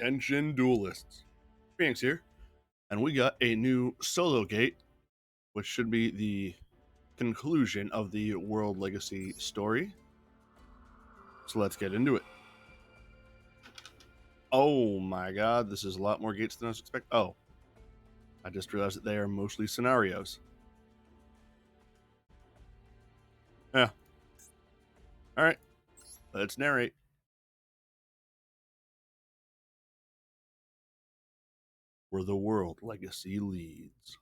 Attention duelists. Phoenix here, and we got a new solo gate, which should be the conclusion of the World Legacy story. So let's get into it. Oh my god, this is a lot more gates than I was expecting. Oh, I just realized that they are mostly scenarios. Yeah. Alright, let's narrate. Where the World Legacy leads.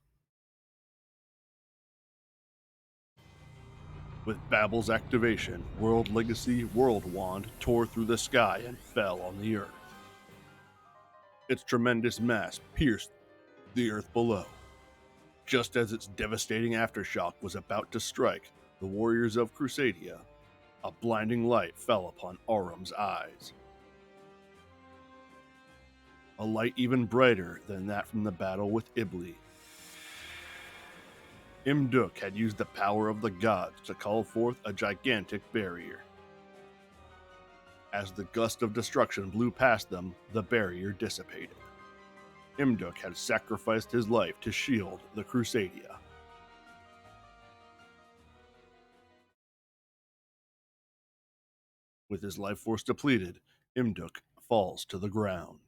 With Babel's activation, World Legacy World Wand tore through the sky and fell on the earth. Its tremendous mass pierced the earth below. Just as its devastating aftershock was about to strike the warriors of Crusadia, a blinding light fell upon Auram's eyes. A light even brighter than that from the battle with Ibli. Imduk had used the power of the gods to call forth a gigantic barrier. As the gust of destruction blew past them, the barrier dissipated. Imduk had sacrificed his life to shield the Crusadia. With his life force depleted, Imduk falls to the ground.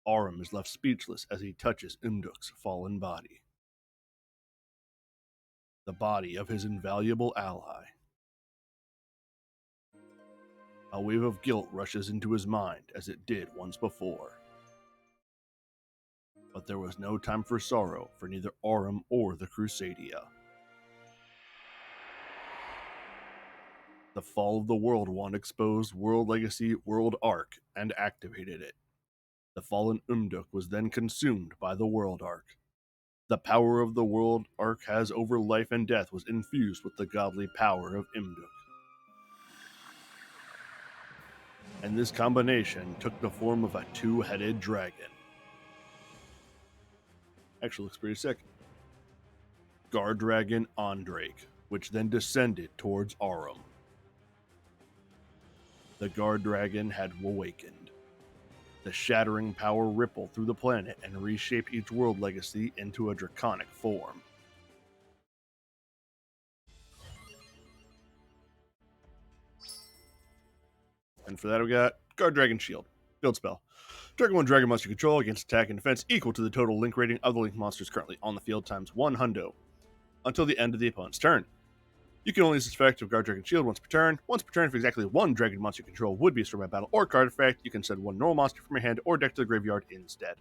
Auram is left speechless as he touches Imduk's fallen body. The body of his invaluable ally. A wave of guilt rushes into his mind as it did once before. But there was no time for sorrow for neither Auram or the Crusadia. The fall of the World Wand exposed World Legacy World Arc and activated it. The fallen Imduk was then consumed by the World Arc. The power of the World Arc has over life and death was infused with the godly power of Imduk. And this combination took the form of a two-headed dragon. Actually looks pretty sick. Guard Dragon Andrake, which then descended towards Auram. The Guard Dragon had awakened. The shattering power rippled through the planet and reshaped each world legacy into a draconic form. And for that we got Guard Dragon Shield. Build spell. Trigger 1 Dragon monster control against attack and defense equal to the total link rating of the link monsters currently on the field times 1 hundo until the end of the opponent's turn. You can only use this effect of Guard Dragon Shield once per turn. Once per turn, if exactly one Dragon monster you control would be destroyed by battle or card effect, you can send one normal monster from your hand or deck to the graveyard instead.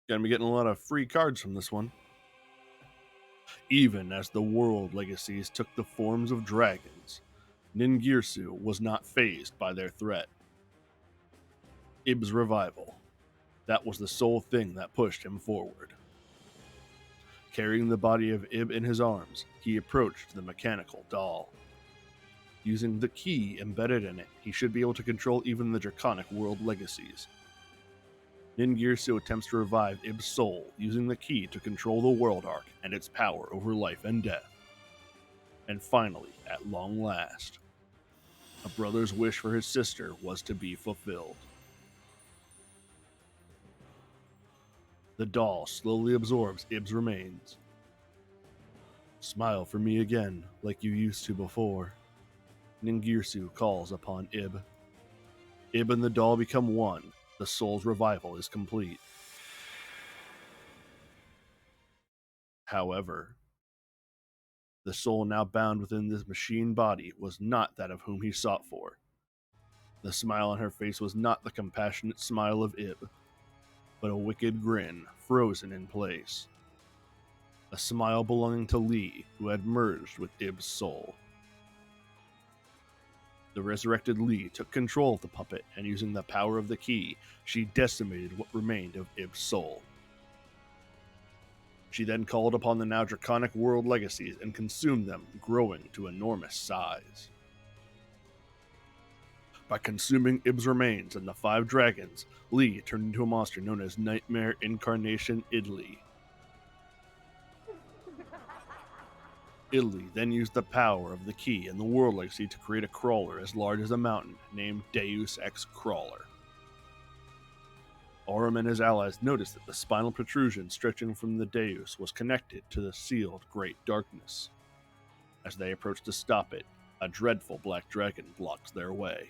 Gonna be getting a lot of free cards from this one. Even as the world legacies took the forms of dragons, Ningirsu was not fazed by their threat. Ib's revival. That was the sole thing that pushed him forward. Carrying the body of Ib in his arms, he approached the mechanical doll. Using the key embedded in it, he should be able to control even the draconic world legacies. Ningirsu attempts to revive Ib's soul, using the key to control the World Arc and its power over life and death. And finally, at long last, a brother's wish for his sister was to be fulfilled. The doll slowly absorbs Ib's remains. Smile for me again, like you used to before. Ningirsu calls upon Ib. Ib and the doll become one. The soul's revival is complete. However, the soul now bound within this machine body was not that of whom he sought for. The smile on her face was not the compassionate smile of Ib, but a wicked grin frozen in place. A smile belonging to Lee, who had merged with Ib's soul. The resurrected Lee took control of the puppet, and using the power of the key, she decimated what remained of Ib's soul. She then called upon the now draconic world legacies and consumed them, growing to enormous size. By consuming Ib's remains and the 5 dragons, Lee turned into a monster known as Nightmare Incarnation Idli. Italy then used the power of the key and the world legacy to create a crawler as large as a mountain named Deus Ex Crawler. Aurum and his allies noticed that the spinal protrusion stretching from the Deus was connected to the sealed Great Darkness. As they approached to stop it, a dreadful black dragon blocked their way.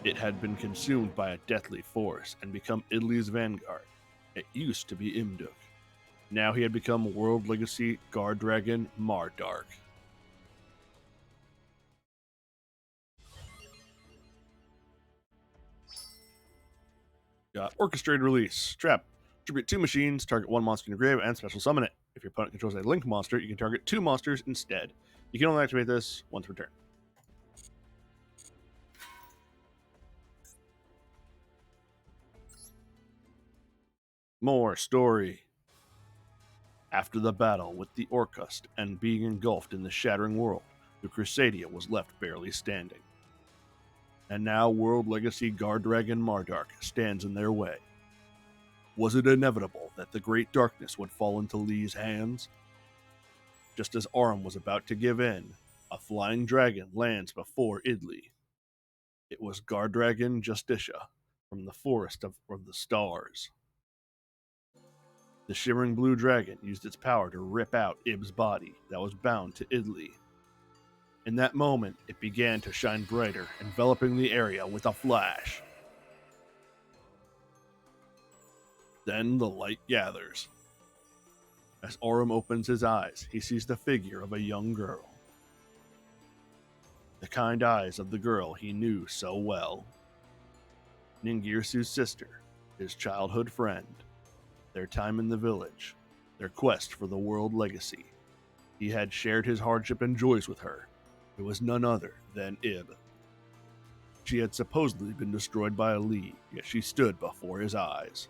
It had been consumed by a deathly force and become Italy's vanguard. It used to be Imduk. Now he had become World Legacy Guard Dragon Mardark. Orchestrated release. Trap. Tribute 2 machines, target 1 monster in your grave, and special summon it. If your opponent controls a link monster, you can target 2 monsters instead. You can only activate this once per turn. More story. After the battle with the Orcust and being engulfed in the shattering world, the Crusadia was left barely standing. And now World Legacy Guard Dragon Mardark stands in their way. Was it inevitable that the Great Darkness would fall into Lee's hands? Just as Aurum was about to give in, a flying dragon lands before Idli. It was Guard Dragon Justicia from the Forest of the Stars. The shimmering blue dragon used its power to rip out Ib's body that was bound to Idli. In that moment, it began to shine brighter, enveloping the area with a flash. Then the light gathers. As Aurum opens his eyes, he sees the figure of a young girl. The kind eyes of the girl he knew so well. Ningirsu's sister, his childhood friend, their time in the village, their quest for the world legacy. He had shared his hardship and joys with her. It was none other than Ib. She had supposedly been destroyed by a Lee, yet she stood before his eyes.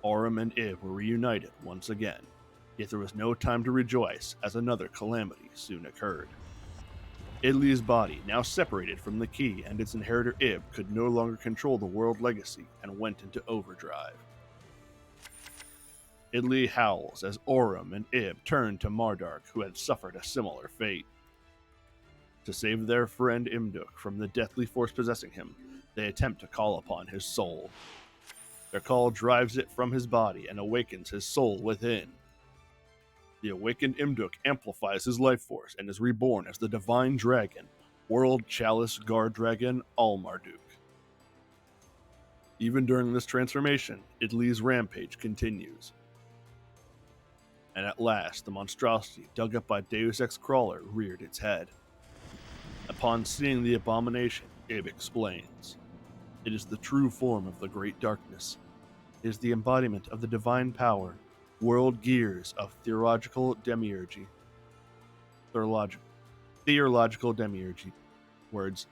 Aurum and Ib were reunited once again, yet there was no time to rejoice as another calamity soon occurred. Idli's body, now separated from the key and its inheritor Ib, could no longer control the world legacy and went into overdrive. Idli howls as Aurum and Ib turn to Mardark, who had suffered a similar fate. To save their friend Imduk from the deathly force possessing him, they attempt to call upon his soul. Their call drives it from his body and awakens his soul within. The awakened Imduk amplifies his life force and is reborn as the divine dragon, World Chalice Guard Dragon Almarduk. Even during this transformation, Idli's rampage continues. And at last, the monstrosity dug up by Deus Ex Crawler reared its head. Upon seeing the abomination, Ib explains. It is the true form of the Great Darkness. It is the embodiment of the divine power, world gears of theological demiurgy. Theological demiurgy. Words.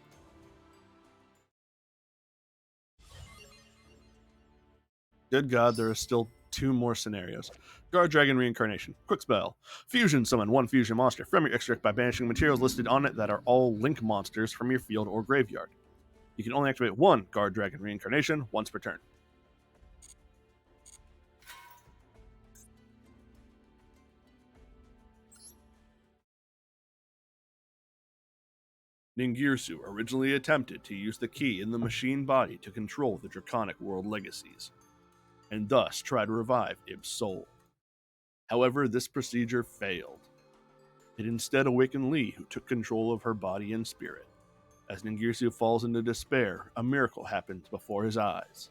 Good God, there are still 2 more scenarios. Guard Dragon Reincarnation. Quick spell. Fusion summon 1 fusion monster from your extract by banishing materials listed on it that are all link monsters from your field or graveyard. You can only activate 1 Guard Dragon Reincarnation once per turn. Ningirsu originally attempted to use the key in the machine body to control the draconic world legacies, and thus try to revive Ib's soul. However, this procedure failed. It instead awakened Lee, who took control of her body and spirit. As Ningirsu falls into despair, a miracle happens before his eyes.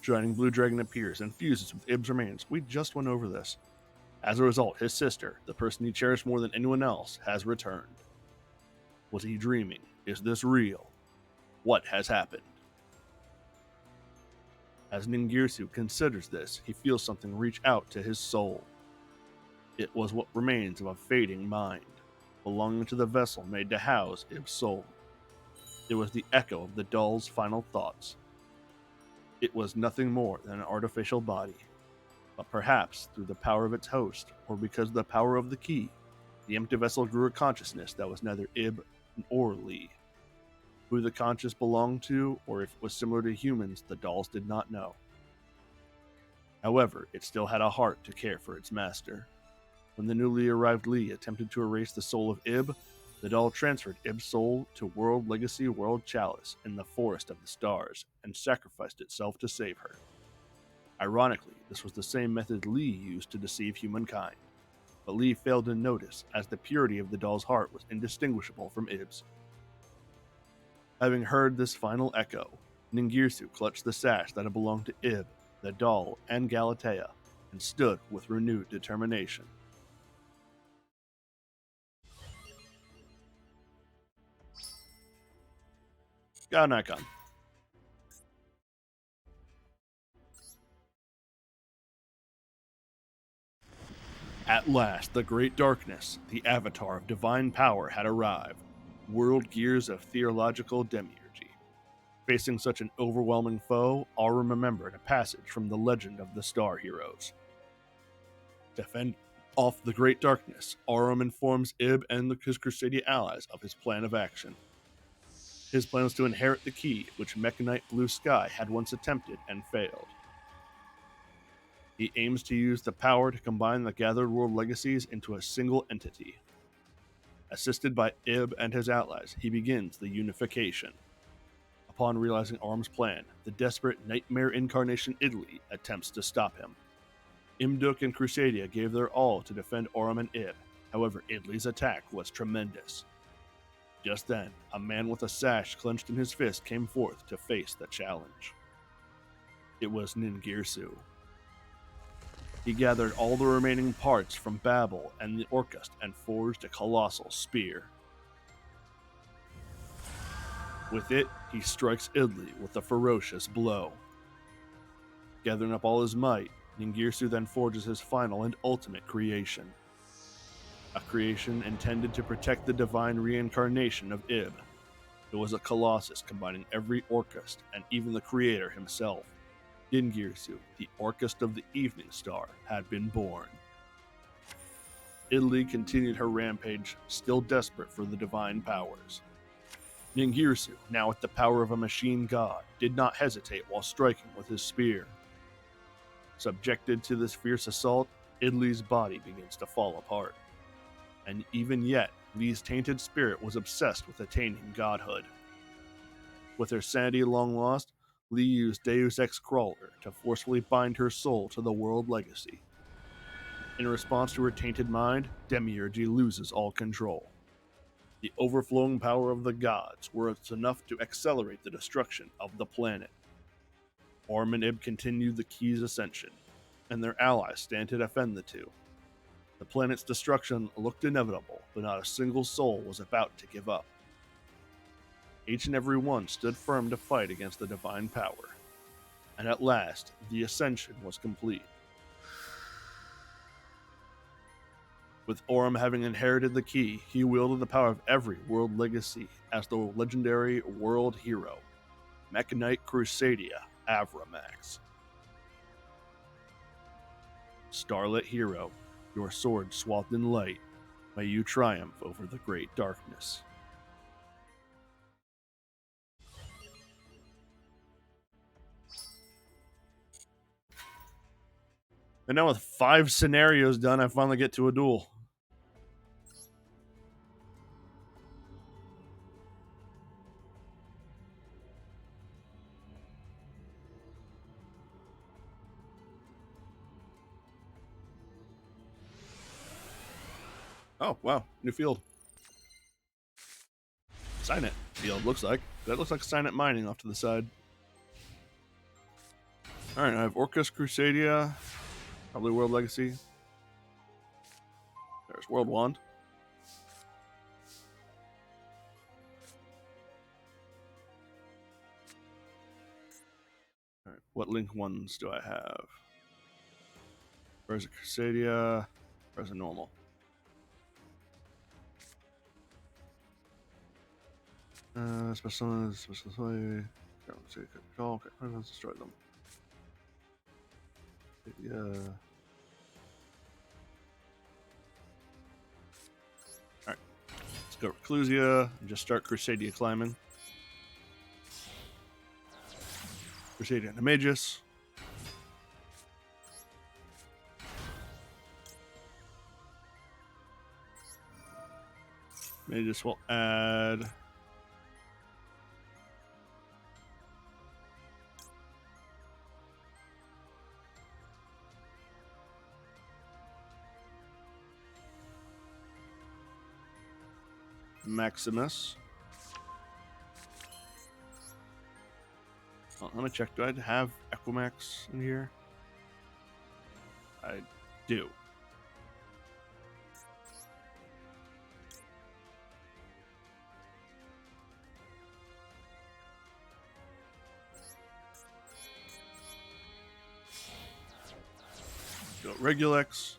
Shining Blue Dragon appears and fuses with Ib's remains. We just went over this. As a result, his sister, the person he cherished more than anyone else, has returned. Was he dreaming? Is this real? What has happened? As Ningirsu considers this, he feels something reach out to his soul. It was what remains of a fading mind, belonging to the vessel made to house Ib's soul. It was the echo of the doll's final thoughts. It was nothing more than an artificial body. But perhaps through the power of its host, or because of the power of the key, the empty vessel grew a consciousness that was neither Ib or Lee. Who the conscious belonged to, or if it was similar to humans, the dolls did not know. However, it still had a heart to care for its master. When the newly arrived Lee attempted to erase the soul of Ib, the doll transferred Ib's soul to World Legacy World Chalice in the Forest of the Stars and sacrificed itself to save her. Ironically, this was the same method Lee used to deceive humankind, but Lee failed to notice as the purity of the doll's heart was indistinguishable from Ib's. Having heard this final echo, Ningirsu clutched the sash that had belonged to Ib, the doll, and Galatea, and stood with renewed determination. Got an icon. At last, the Great Darkness, the avatar of divine power, had arrived, world gears of theological demiurgy. Facing such an overwhelming foe, Aurum remembered a passage from the legend of the Star Heroes. To fend off the Great Darkness, Aurum informs Ib and his Crusadia allies of his plan of action. His plan was to inherit the key, which Mechanite Blue Sky had once attempted and failed. He aims to use the power to combine the gathered world legacies into a single entity. Assisted by Ib and his allies, he begins the unification. Upon realizing Aurum's plan, the desperate nightmare incarnation Italy attempts to stop him. Imduk and Crusadia gave their all to defend Aurum and Ib, however Italy's attack was tremendous. Just then, a man with a sash clenched in his fist came forth to face the challenge. It was Ningirsu. He gathered all the remaining parts from Babel and the Orcust and forged a colossal spear. With it, he strikes Idli with a ferocious blow. Gathering up all his might, Ningirsu then forges his final and ultimate creation. A creation intended to protect the divine reincarnation of Ib. It was a colossus combining every Orcust and even the creator himself. Ningirsu, the Orcust of the Evening Star, had been born. Italy continued her rampage, still desperate for the divine powers. Ningirsu, now with the power of a machine god, did not hesitate while striking with his spear. Subjected to this fierce assault, Italy's body begins to fall apart. And even yet, Lee's tainted spirit was obsessed with attaining godhood. With her sanity long lost, Lee used Deus Ex Crawler to forcefully bind her soul to the world legacy. In response to her tainted mind, Demiurgy loses all control. The overflowing power of the gods was enough to accelerate the destruction of the planet. Aurum and Ib continued the key's ascension, and their allies stand to defend the two. The planet's destruction looked inevitable, but not a single soul was about to give up. Each and every one stood firm to fight against the divine power. And at last, the ascension was complete. With Aurum having inherited the key, he wielded the power of every world legacy as the legendary world hero, Mechanite Crusadia Avramax. Starlit hero, your sword swathed in light, may you triumph over the great darkness. And now with 5 scenarios done, I finally get to a duel. Oh, wow. New field. Sign it field, looks like. That looks like Sign It Mining off to the side. Alright, I have Orcus Crusadia. Probably World Legacy. There's World Wand. Alright, what link ones do I have? Where's a Crusadia? Where's a normal? Special way. Okay, let's destroy them. Yeah. Alright. Let's go Reclusia and just start Crusadia climbing. Crusadia Nemagus. Maybe this will add. Maximus. Well, let me check. Do I have Equimax in here? I do. Go Regulex.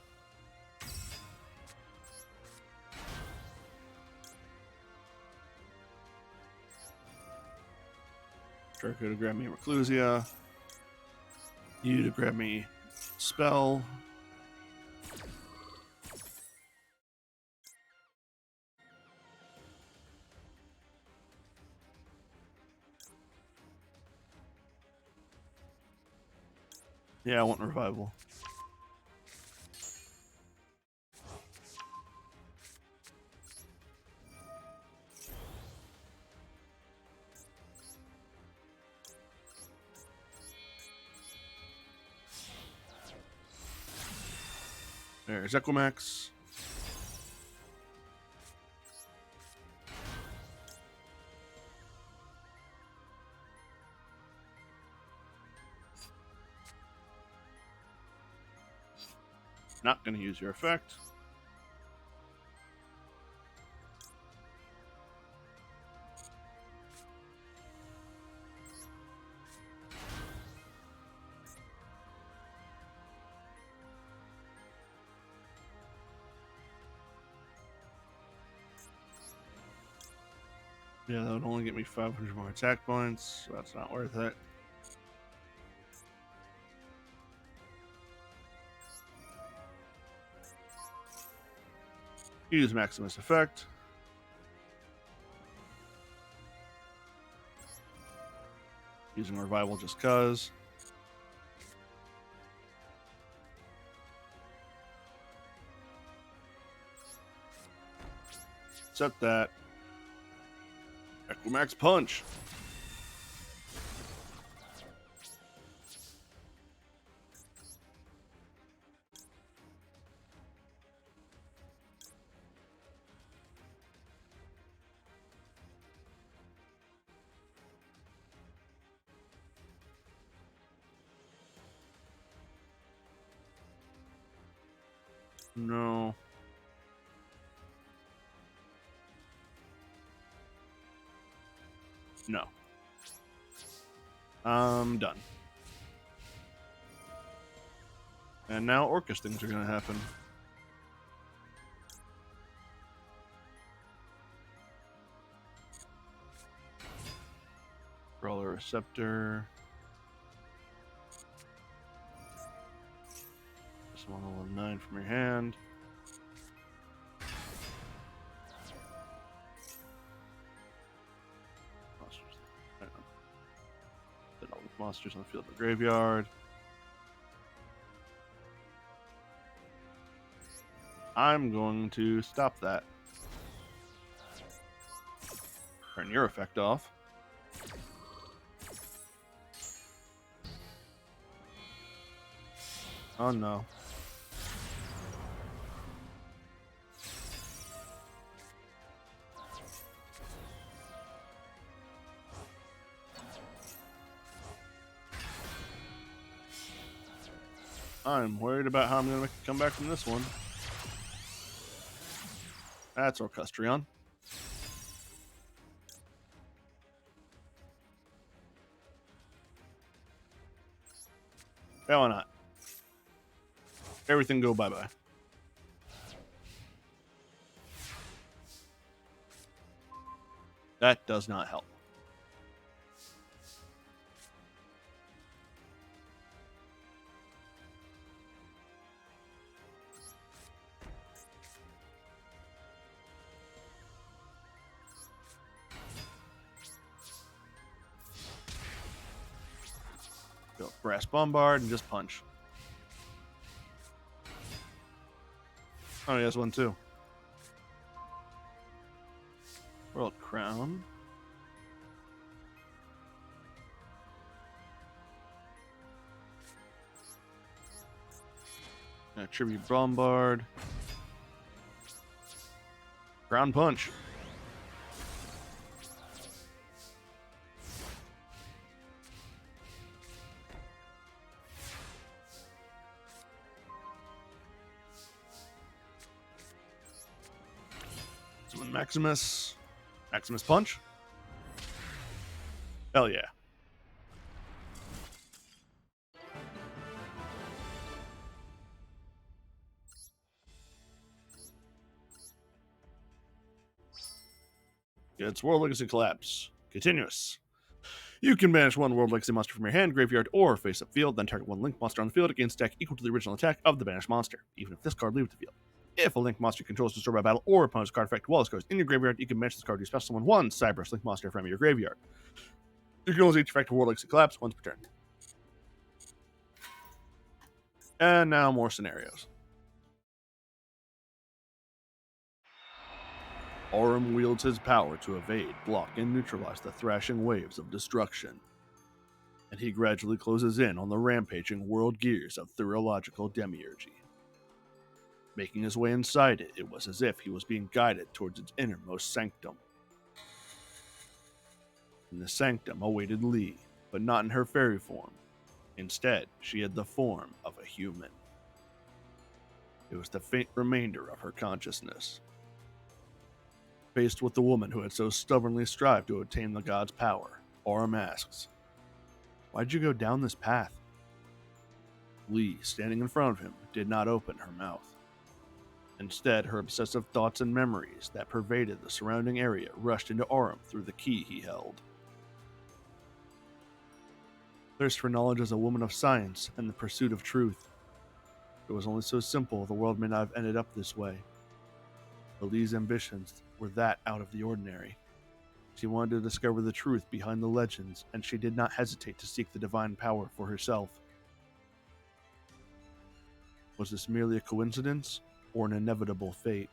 Draco to grab me Reclusia. You to grab me Spell. Yeah, I want Revival. There's Equimax. Not going to use your effect. Yeah, that would only get me 500 more attack points, so that's not worth it. Use Maximus effect. Using Revival just cuz. Set that. Equimax Punch. No. No. I'm done. And now Orcus things are going to happen. Brawler Receptor. Just 119 from your hand. Monsters. Put all the monsters on the field of the graveyard. I'm going to stop that. Turn your effect off. Oh no. I'm worried about how I'm going to make a comeback from this one. That's Orcustrion. Yeah, why not? Everything go bye-bye. That does not help. Go Brass Bombard and just punch. Oh, he has one too. World Crown. Tribute Bombard. Ground Punch. Summon Maximus. Maximus Punch. Hell yeah. It's World Legacy Collapse. Continuous. You can banish one World Legacy monster from your hand, graveyard, or face-up field, then target one Link monster on the field against stack equal to the original attack of the banished monster, even if this card leaves the field. If a Link monster controls destroyed by battle or opponent's card effect while this card is in your graveyard, you can banish this card to special summon one Cyberus Link monster from your graveyard. You can only each effect World Legacy Collapse once per turn. And now more scenarios. Aurum wields his power to evade, block, and neutralize the thrashing waves of destruction. And he gradually closes in on the rampaging world gears of Theurological Demiurgy. Making his way inside it, it was as if he was being guided towards its innermost sanctum. In the sanctum awaited Lee, but not in her fairy form. Instead, she had the form of a human. It was the faint remainder of her consciousness. Faced with the woman who had so stubbornly strived to attain the god's power, Aurum asks, "Why'd you go down this path?" Lee, standing in front of him, did not open her mouth. Instead, her obsessive thoughts and memories that pervaded the surrounding area rushed into Aurum through the key he held. Thirst for knowledge as a woman of science and the pursuit of truth. It was only so simple the world may not have ended up this way. But Lee's ambitions were that out of the ordinary. She wanted to discover the truth behind the legends, and she did not hesitate to seek the divine power for herself. Was this merely a coincidence, or an inevitable fate?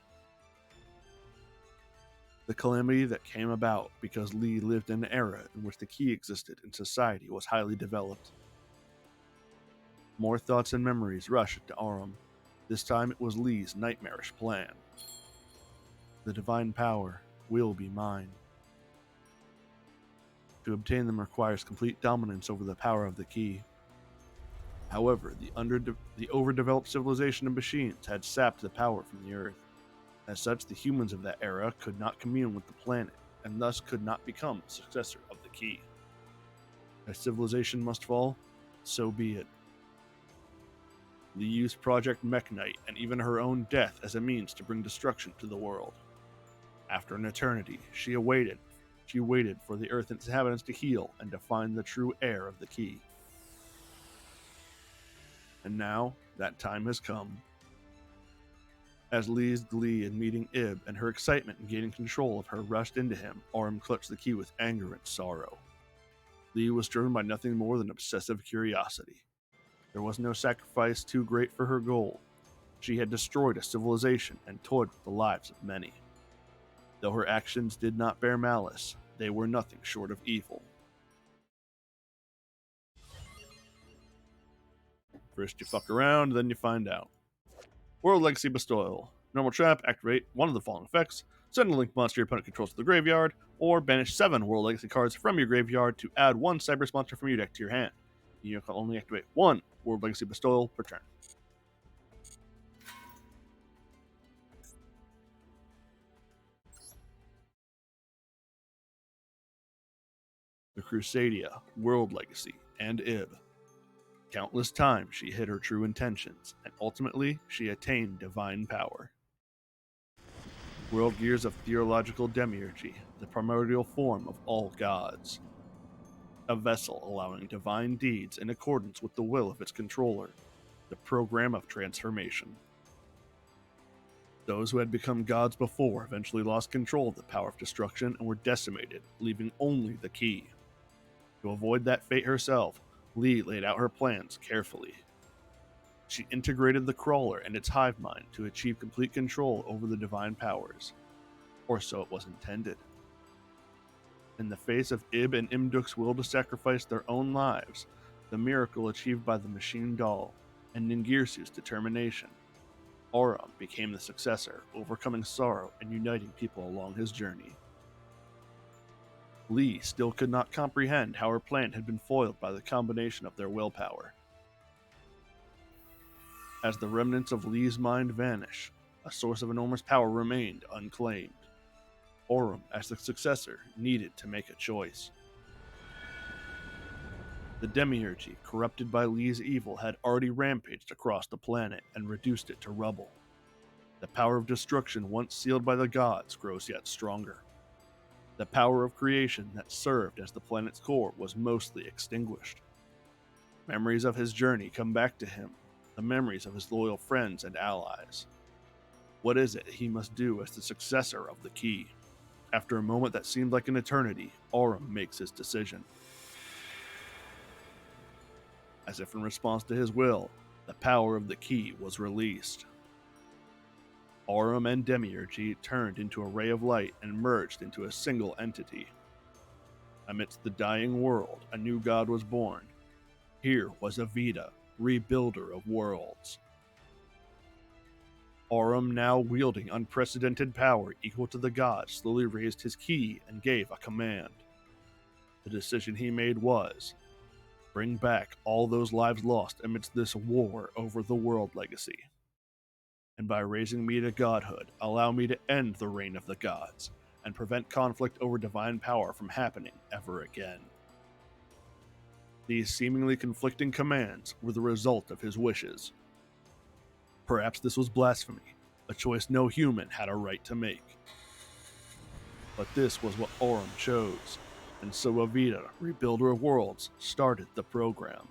The calamity that came about because Lee lived in an era in which the key existed and society was highly developed. More thoughts and memories rushed into Aurum. This time it was Lee's nightmarish plan. The divine power will be mine. To obtain them requires complete dominance over the power of the key. However, the overdeveloped civilization of machines had sapped the power from the Earth. As such, the humans of that era could not commune with the planet, and thus could not become the successor of the key. As civilization must fall, so be it. Lee used Project Mekk-Knight and even her own death as a means to bring destruction to the world. After an eternity, she waited for the Earth's inhabitants to heal and to find the true heir of the key. And now, that time has come. As Lee's glee in meeting Ib and her excitement in gaining control of her rushed into him, Aurum clutched the key with anger and sorrow. Lee was driven by nothing more than obsessive curiosity. There was no sacrifice too great for her goal. She had destroyed a civilization and toyed with the lives of many. Though her actions did not bear malice, they were nothing short of evil. First you fuck around, then you find out. World Legacy Bestowal. Normal trap, activate one of the following effects. Send a Link monster your opponent controls to the graveyard, or banish 7 World Legacy cards from your graveyard to add 1 Cyberus monster from your deck to your hand. You can only activate 1 World Legacy Bestowal per turn. The Crusadia, World Legacy, and Ib. Countless times she hid her true intentions, and ultimately she attained divine power. World Gears of Theurological Demiurgy, the primordial form of all gods. A vessel allowing divine deeds in accordance with the will of its controller, the program of transformation. Those who had become gods before eventually lost control of the power of destruction and were decimated, leaving only the key. To avoid that fate herself, Lee laid out her plans carefully. She integrated the crawler and its hive mind to achieve complete control over the divine powers. Or so it was intended. In the face of Ib and Imduk's will to sacrifice their own lives, the miracle achieved by the machine doll, and Ningirsu's determination, Aurum became the successor, overcoming sorrow and uniting people along his journey. Lee still could not comprehend how her plan had been foiled by the combination of their willpower. As the remnants of Lee's mind vanished, a source of enormous power remained unclaimed. Aurum, as the successor, needed to make a choice. The demiurgy, corrupted by Lee's evil, had already rampaged across the planet and reduced it to rubble. The power of destruction once sealed by the gods grows yet stronger. The power of creation that served as the planet's core was mostly extinguished. Memories of his journey come back to him, the memories of his loyal friends and allies. What is it he must do as the successor of the key? After a moment that seemed like an eternity, Aurum makes his decision. As if in response to his will, the power of the key was released. Aurum and Demiurgy turned into a ray of light and merged into a single entity. Amidst the dying world, a new god was born. Here was Avita, rebuilder of worlds. Aurum, now wielding unprecedented power equal to the gods, slowly raised his key and gave a command. The decision he made was, bring back all those lives lost amidst this war over the world legacy. And by raising me to godhood, allow me to end the reign of the gods, and prevent conflict over divine power from happening ever again. These seemingly conflicting commands were the result of his wishes. Perhaps this was blasphemy, a choice no human had a right to make. But this was what Aurum chose, and so Avita, rebuilder of worlds, started the program.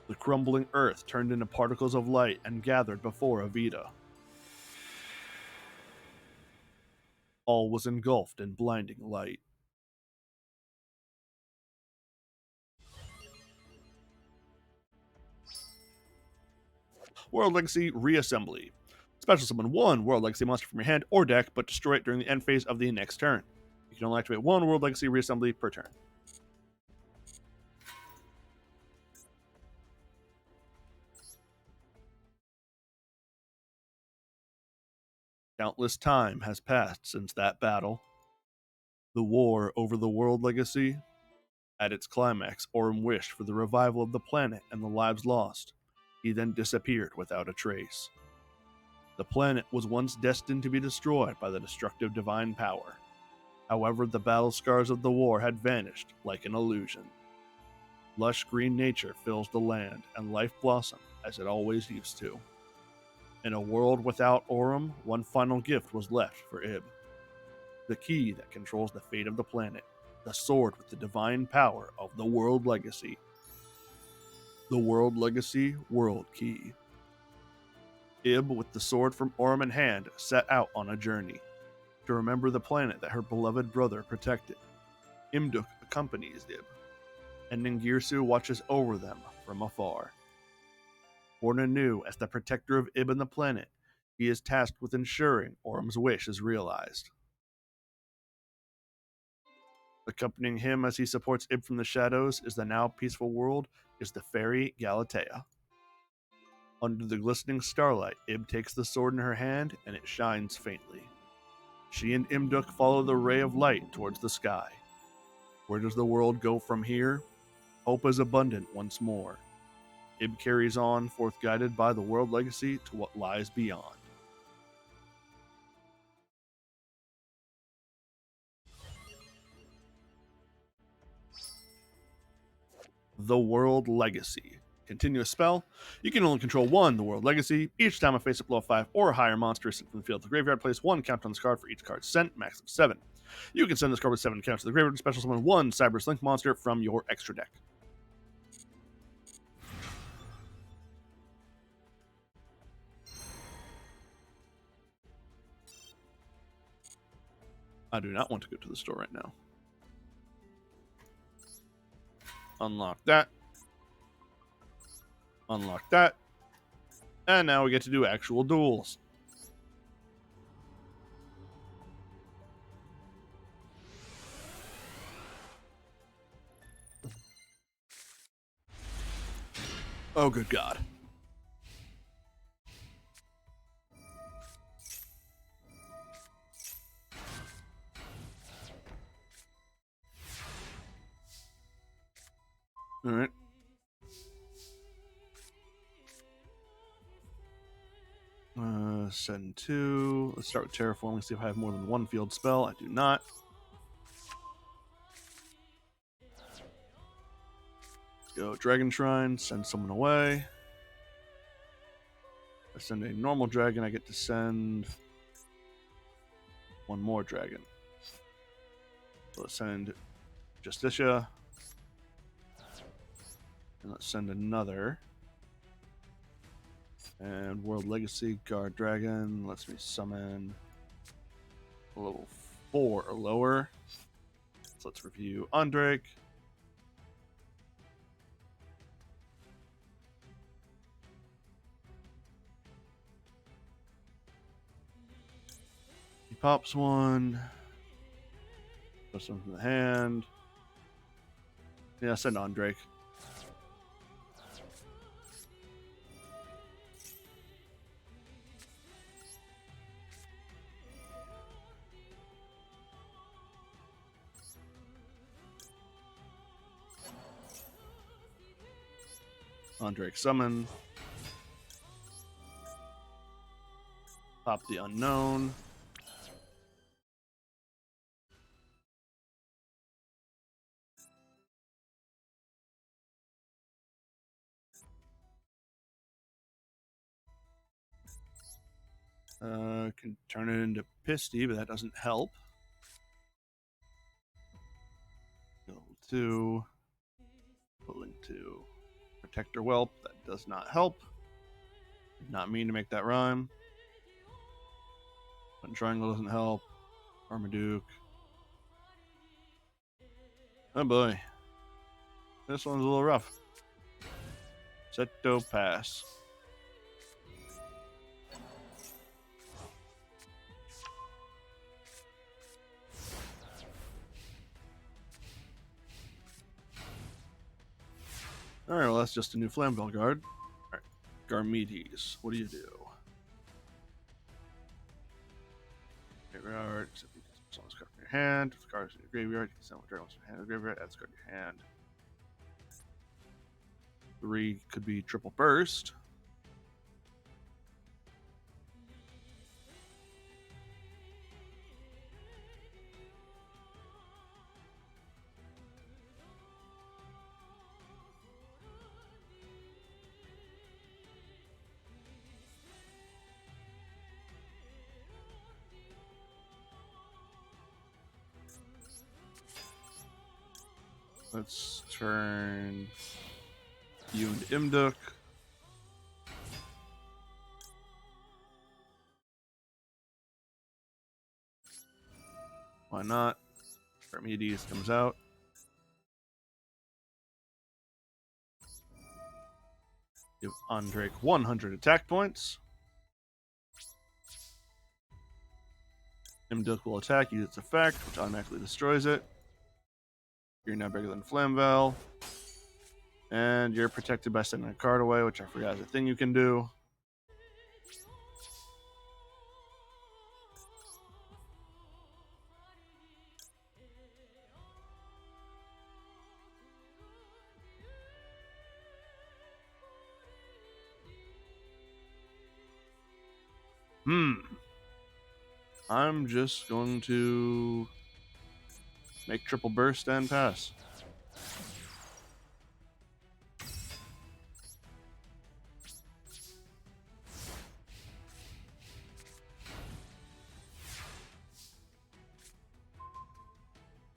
The crumbling earth turned into particles of light and gathered before Avita. All was engulfed in blinding light. World Legacy Reassembly. Special summon one World Legacy monster from your hand or deck, but destroy it during the end phase of the next turn. You can only activate one World Legacy Reassembly per turn. Countless time has passed since that battle. The war over the World Legacy. At its climax, Aurum wished for the revival of the planet and the lives lost. He then disappeared without a trace. The planet was once destined to be destroyed by the destructive divine power. However, the battle scars of the war had vanished like an illusion. Lush green nature fills the land, and life blossomed as it always used to. In a world without Aurum, one final gift was left for Ib. The key that controls the fate of the planet, the sword with the divine power of the World Legacy. The World Legacy World Key. Ib, with the sword from Aurum in hand, set out on a journey to remember the planet that her beloved brother protected. Imduk accompanies Ib, and Ningirsu watches over them from afar. Born anew as the protector of Ib and the planet, he is tasked with ensuring Aurum's wish is realized. Accompanying him as he supports Ib from the shadows is the now peaceful world is the fairy Galatea. Under the glistening starlight, Ib takes the sword in her hand and it shines faintly. She and Imduk follow the ray of light towards the sky. Where does the world go from here? Hope is abundant once more. Ib carries on, forth guided by the World Legacy to what lies beyond. The World Legacy. Continue a spell. You can only control one, the World Legacy. Each time a face-up below 5 or higher monster is sent from the field to the graveyard, place one count on this card for each card sent, max of 7. You can send this card with 7 counts to the graveyard and special summon one Cyber Link monster from your extra deck. I do not want to go to the store right now. Unlock that. Unlock that. And now we get to do actual duels. Oh, good God. All right. Send 2. Let's start with terraforming, see if I have more than one field spell. I do not. Let's go Dragon Shrine, send someone away. I send a normal dragon, I get to send one more dragon. So let's send Justicia. And let's send another. And World Legacy, Guard Dragon, lets me summon a level 4 or lower. So let's review Undrake. He pops one. Puts one from the hand. Yeah, send Undrake. Undrake summon. Pop the unknown. Can turn it into Pisty, but that doesn't help. Level 2. Pulling 2. Protector Whelp, that does not help. Did not mean to make that rhyme. Button Triangle doesn't help. Armaduke. Oh boy. This one's a little rough. Seto pass. Alright, well that's just a new Flamvell guard. Alright. Garmedes, what do you do? Graveyard, except you can summon this card from your hand. If the card is in your graveyard, you can summon dragons from your hand to the graveyard, add this card to your hand. 3 could be triple burst. Let's turn you into Imduk. Why not? Archimedes comes out. Give Andrake 100 attack points. Imduk will attack, use its effect, which automatically destroys it. You're now bigger than Flamvell. And you're protected by sending a card away, which I forgot is a thing you can do. I'm just going to make triple burst and pass.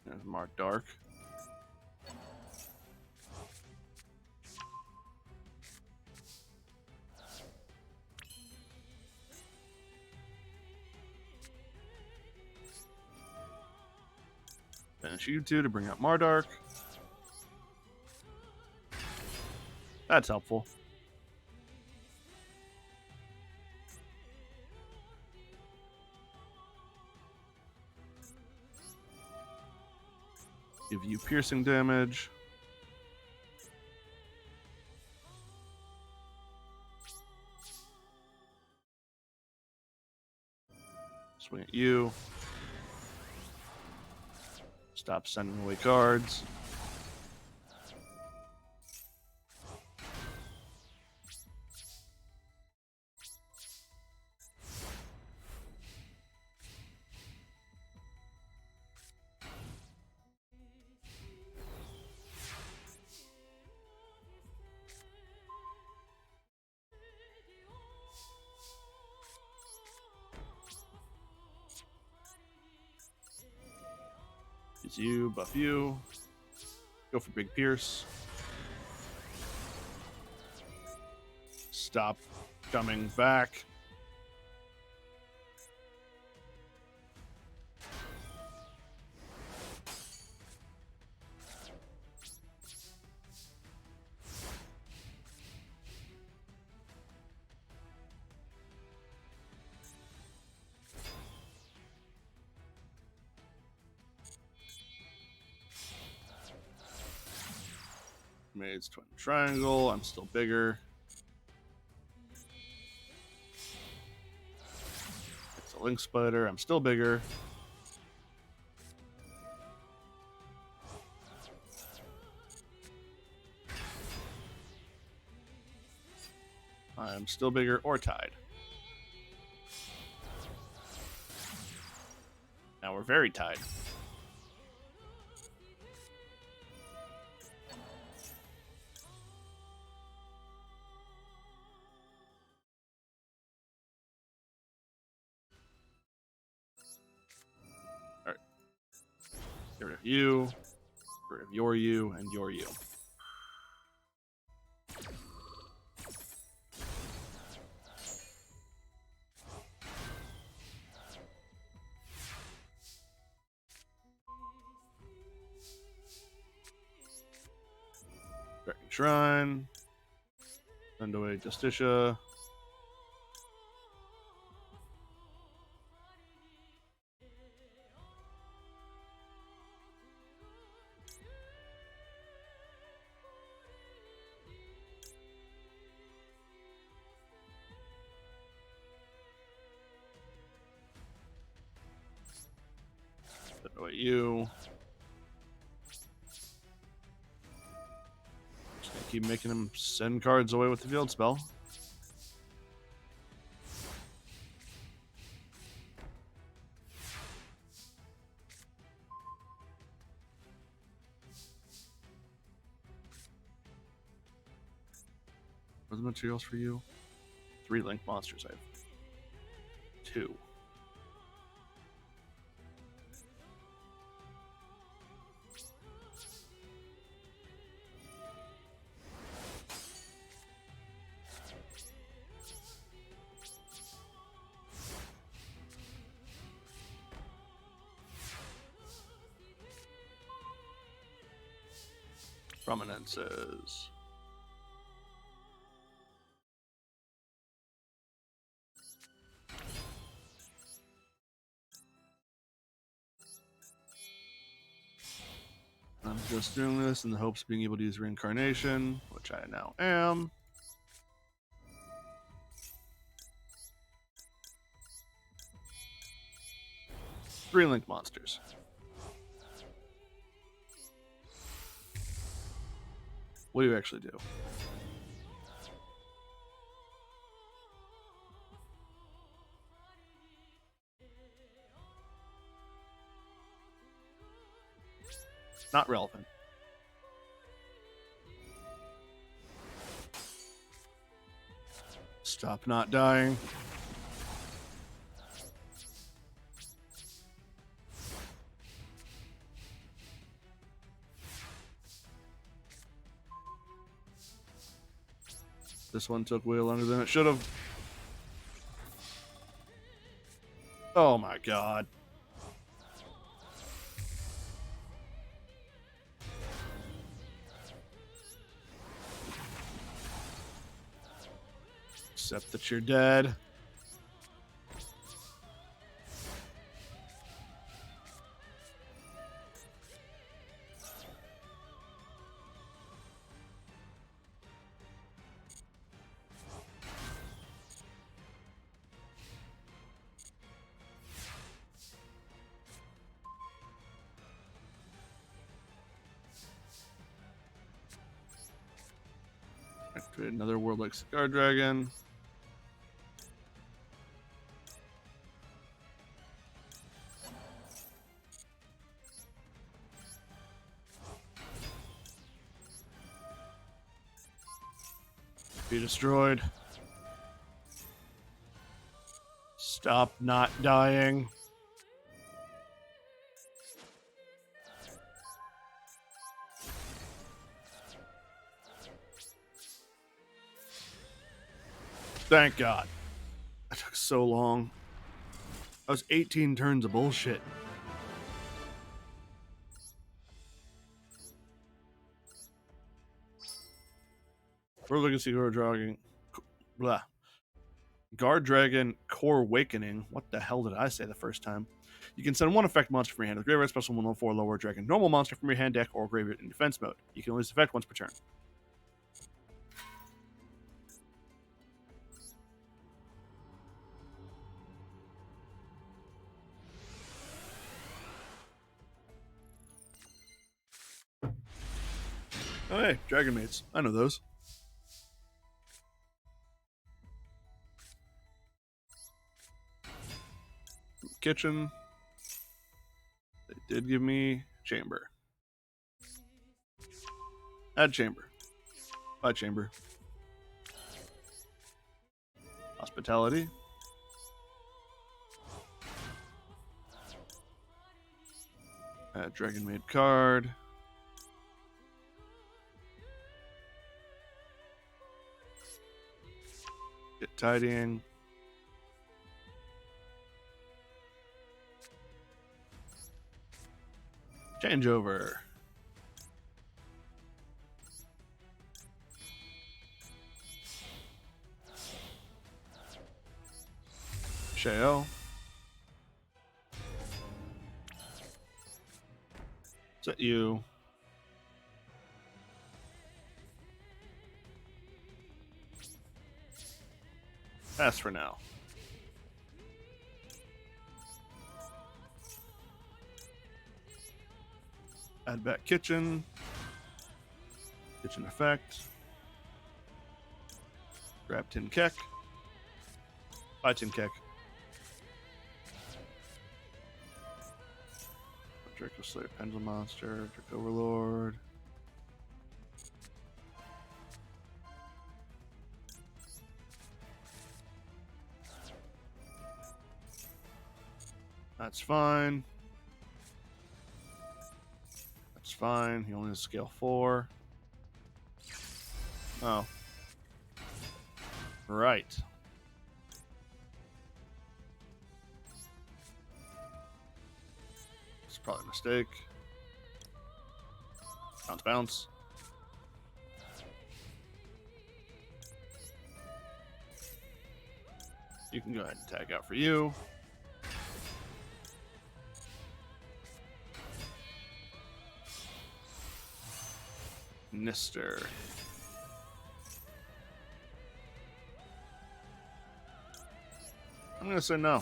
There's Mark Dark. Finish you two to bring out Mardark. That's helpful. Give you piercing damage. Swing at you. Stop sending away cards. Use you, buff you. Go for Big Pierce. Stop coming back. Maid's Twin Triangle. I'm still bigger. It's a Link Spider. I'm still bigger. I'm still bigger or tied. Now we're very tied. All right. Get rid of you. Get rid of your you and your you. Dragon Shrine. Send away Justicia. Send away you. Just gonna keep making him send cards away with the field spell. What are the materials for you? 3 link monsters. I have 2. Prominences. I'm just doing this in the hopes of being able to use reincarnation, which I now am. Three link monsters. What do you actually do? Not relevant. Stop not dying. This one took way longer than it should have. Oh my god. Except that you're dead. Create another World Lake Cigar Dragon. Be destroyed. Stop not dying. Thank God. That took so long. That was 18 turns of bullshit. We're looking to see Guard Dragon. Blah. Guard Dragon Core Awakening. What the hell did I say the first time? You can send one effect monster from your hand with Graveyard Special 104 Lower Dragon Normal monster from your hand deck or Graveyard in defense mode. You can only use effect once per turn. Oh, hey, Dragon Mates. I know those. Kitchen. They did give me Chamber. Add Chamber. Buy Chamber. Hospitality. Add Dragon Maid card. Get Tidying. Changeover. Sheo. Set you. Pass for now. Add back Kitchen. Kitchen effect. Grab Tin Kek. Buy Tin Kek. Draco Slayer, Pendulum Monster, Draco Overlord. That's fine. That's fine. He only has scale 4. Oh. Right. It's probably a mistake. Bounce, bounce. You can go ahead and tag out for you. Nister. I'm gonna say no.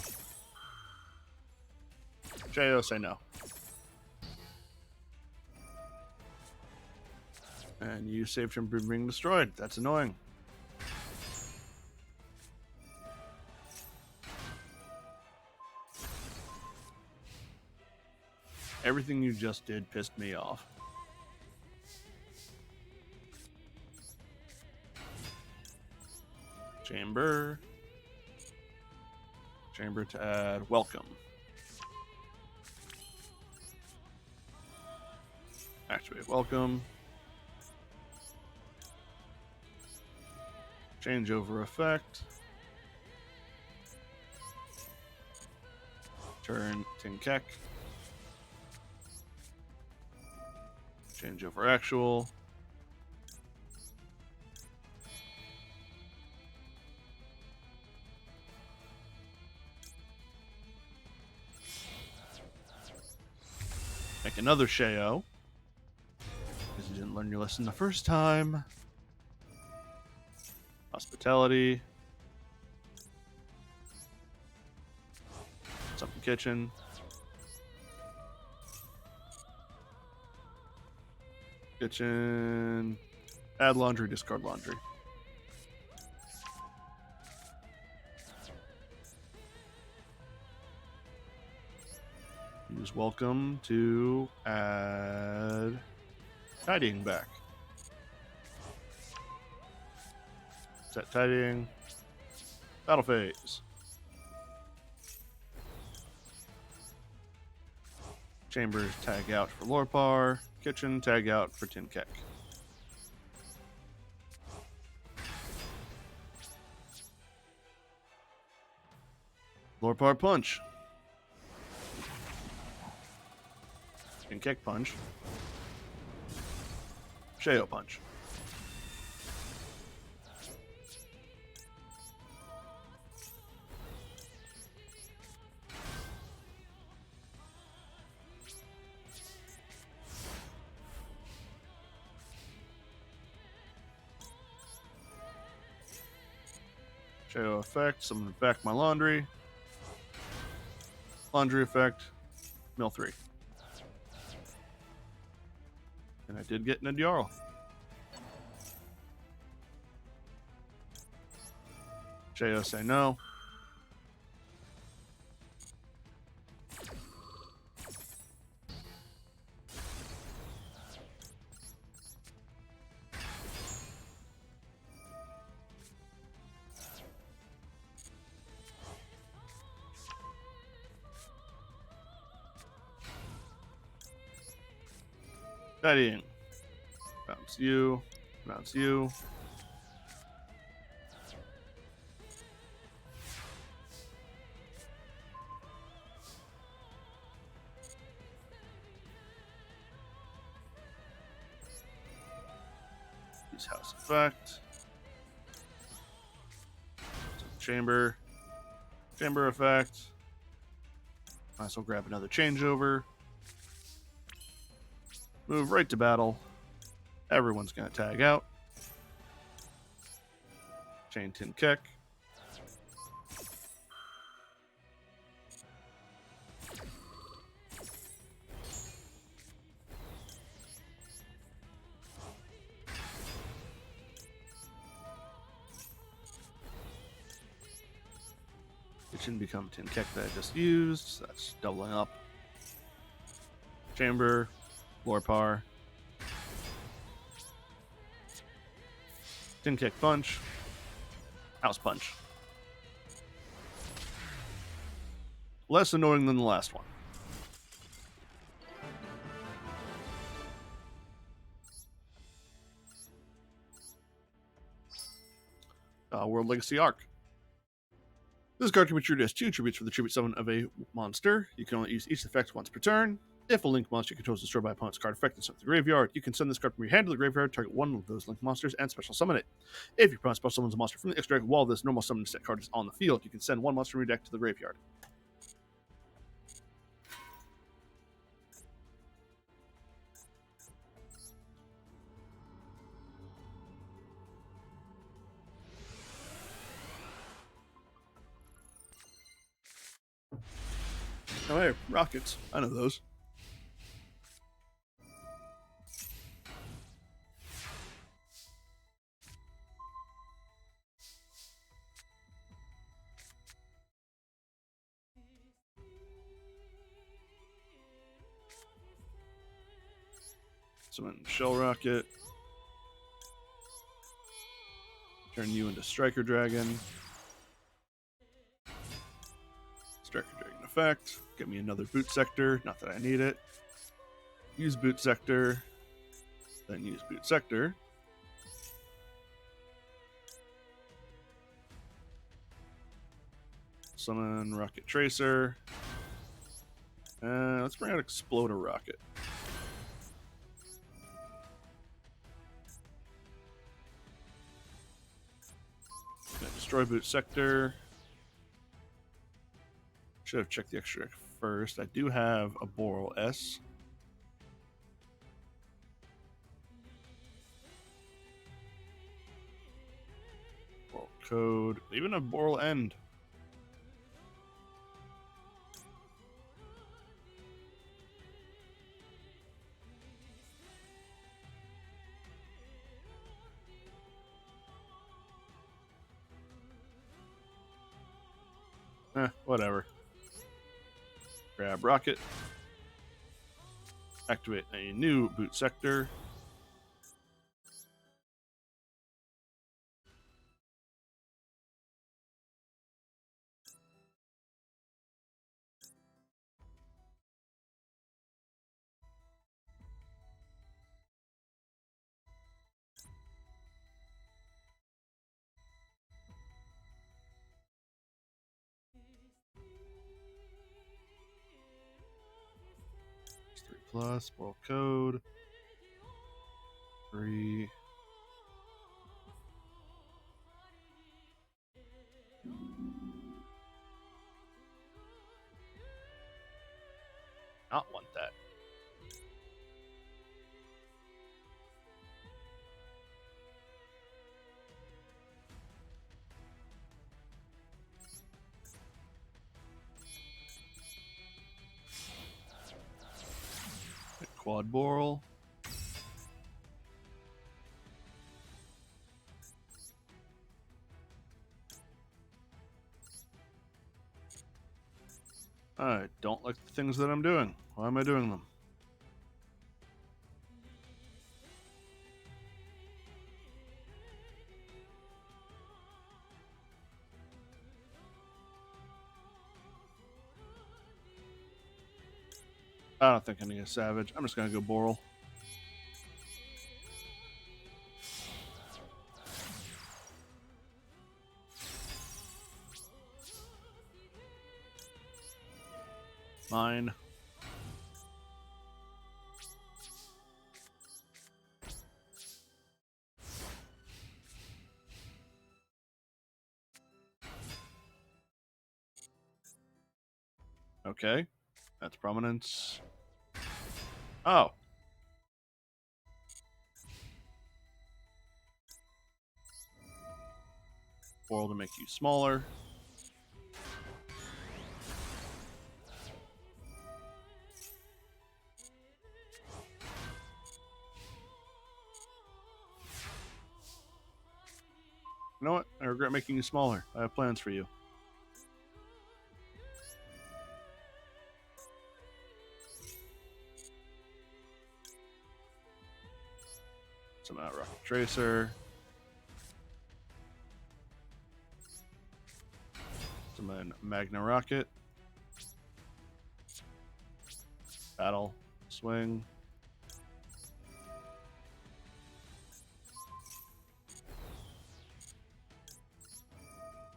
J.O. say no. And you saved him from being destroyed. That's annoying. Everything you just did pissed me off. Chamber. Chamber to add Welcome. Activate Welcome. Changeover effect. Turn Tin Kek. Changeover actual. Make another Sheo. Because you didn't learn your lesson the first time. Hospitality. Something Kitchen. Kitchen. Add laundry, discard laundry. Use welcome to add tidying back. Set tidying. Battle phase. Chambers tag out for Lorpar. Kitchen tag out for Tin Kek. Lorpar punch. Tin Kek punch. Sheo punch. Sheo effect. Summon back my laundry. Laundry effect. Mill 3. And I did get an Jarl. Sheo say no. Tidying. Bounce you. Bounce you. Use house effect. Chamber. Chamber effect. Might as well grab another changeover. Move right to battle. Everyone's going to tag out. Chain Tin Kek. It shouldn't become Tin Kek that I just used. So that's doubling up. Chamber. Lorpar. Tin Kek punch. House punch. Less annoying than the last one. World Legacy Arc. This card can be treated as 2 tributes for the tribute summon of a monster. You can only use each effect once per turn. If a Link monster controls destroyed by opponent's card effect and sent to the graveyard, you can send this card from your hand to the graveyard, target one of those Link monsters, and special summon it. If your opponent special summons a monster from the extra deck while this normal summon set card is on the field, you can send one monster from your deck to the graveyard. Oh, hey, rockets. I know those. Summon Shell Rocket. Turn you into Striker Dragon. Striker Dragon effect. Get me another Boot Sector. Not that I need it. Use Boot Sector. Then use Boot Sector. Summon Rocket Tracer. Let's bring out Exploder Rocket. Gonna destroy Boot Sector. Should have checked the extra deck first. I do have a Boral S. Boral Code. Even a Boral End. Whatever. Grab Rocket. Activate a new boot sector. It's 3+, world code. 3. Not want that. Quad Boral. I don't like the things that I'm doing. Why am I doing them? I don't think I need a Savage. I'm just going to go Boral. Mine. Okay. That's prominence. Oh. Boral to make you smaller. You know what? I regret making you smaller. I have plans for you. Summon out Rocket Tracer. Summon Magna Rocket. Battle. Swing.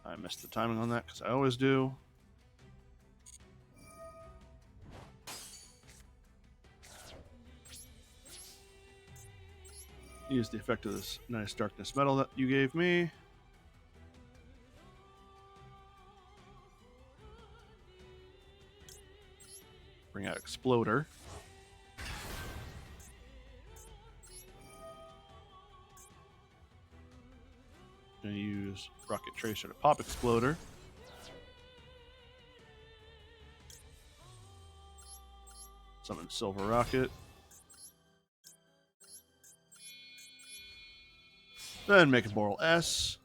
I missed the timing on that because I always do. Use the effect of this nice darkness metal that you gave me. Bring out Exploder. Gonna use Rocket Tracer to pop Exploder. Summon Silver Rocket. Then make a Boral S.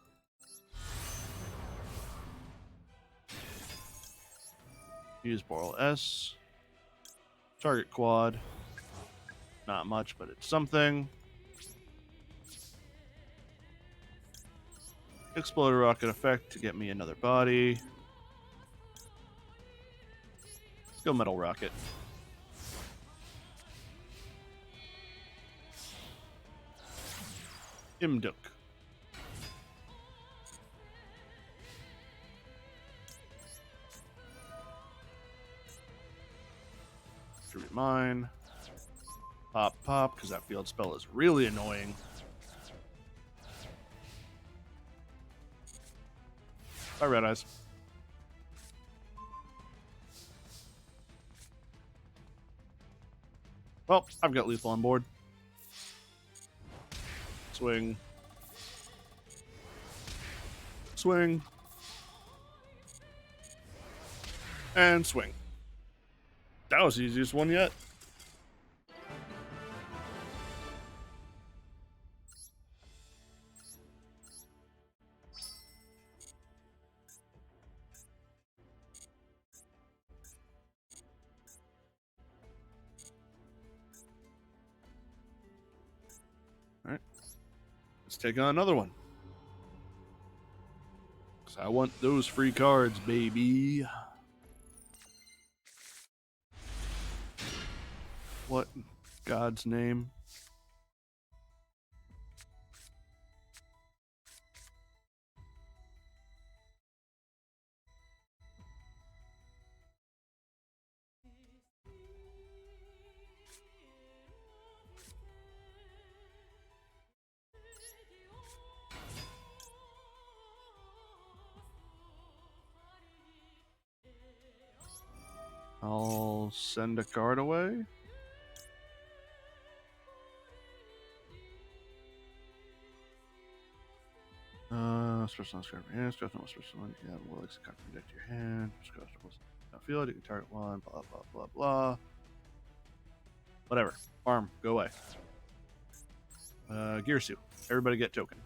Use Boral S. Target quad. Not much, but it's something. Exploder Rocket effect to get me another body. Let's go Metal Rocket. Imduk. Distribute mine. Pop, pop, because that field spell is really annoying. Bye, Red Eyes. Well, I've got lethal on board. Swing. Swing. And swing. That was the easiest one yet. Let's take on another one. Because I want those free cards, baby. What in God's name? I'll send a card away. Special card from your hand. Special one. You can have more legs to card from deck to your hand. Special don't feel it. You can target one. Blah blah blah blah. Whatever. Farm. Go away. Gearsu. Everybody get token.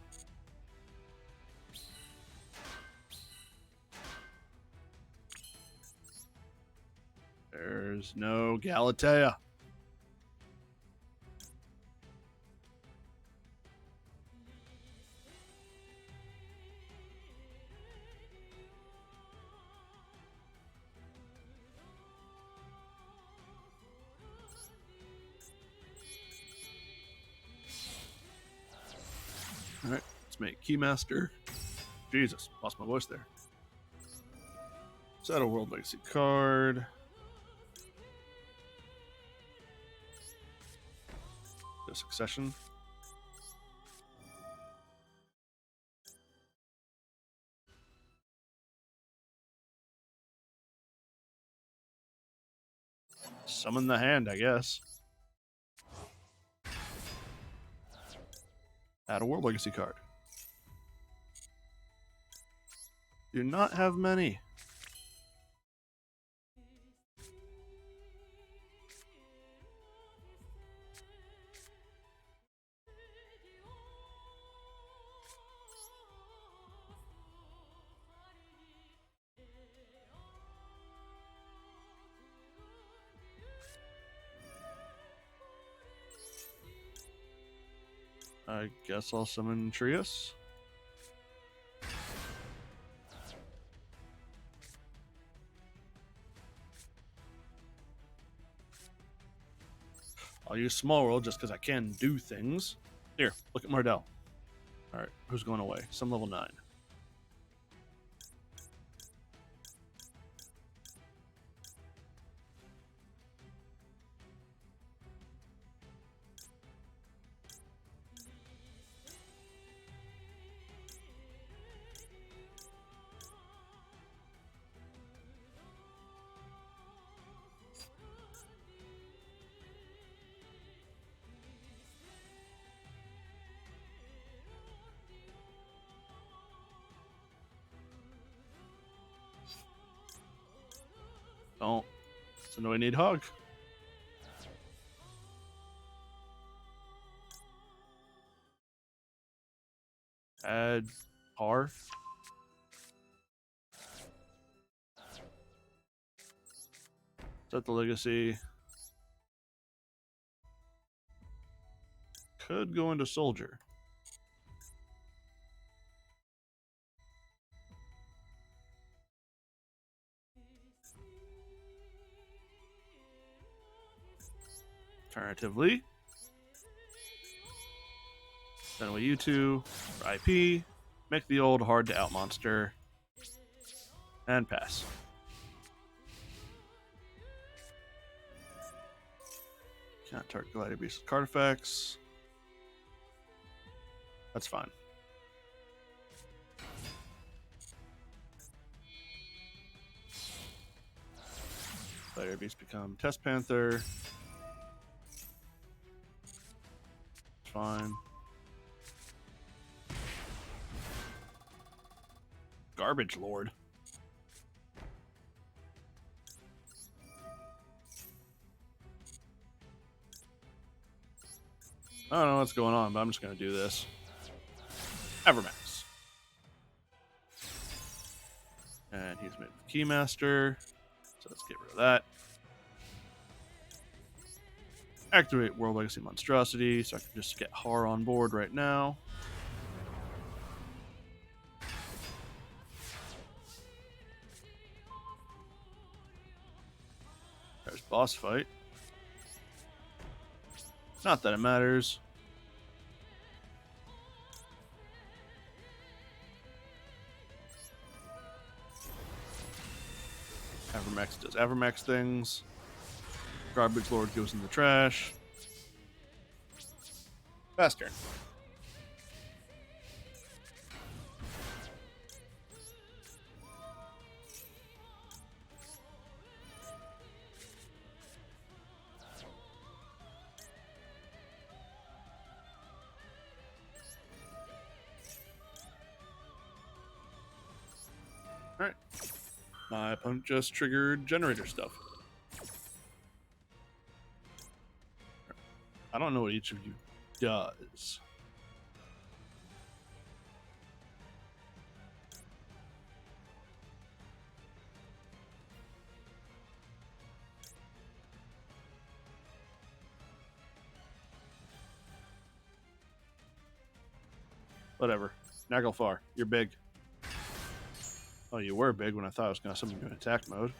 There's no Galatea. Alright, let's make Keymaster. Jesus, lost my voice there. Set a World Legacy card. The Succession. Summon the hand, I guess. Add a World Legacy card. Do not have many. I guess I'll summon Trius. I'll use Small World just because I can do things. Here, look at Mardell. Alright, who's going away? Some level 9. Don't. So no, I need Hog. Add R. Set the legacy. Could go into Soldier. Alternatively, send away you two for IP, make the old hard to out monster, and pass. Can't target Glider Beast with card effects. That's fine. Glider Beast become Test Panther. Fine. Garbage Lord. I don't know what's going on, but I'm just going to do this. Evermax. And he's made with Keymaster. So let's get rid of that. Activate World Legacy Monstrosity, so I can just get Har on board right now. First boss fight. Not that it matters. Avermax does Avermax things. Garbage Lord goes in the trash. Fast turn. Alright. My opponent just triggered generator stuff. I don't know what each of you does. Whatever. Naglfar, you're big. Oh, you were big when I thought I was going to summon you in attack mode.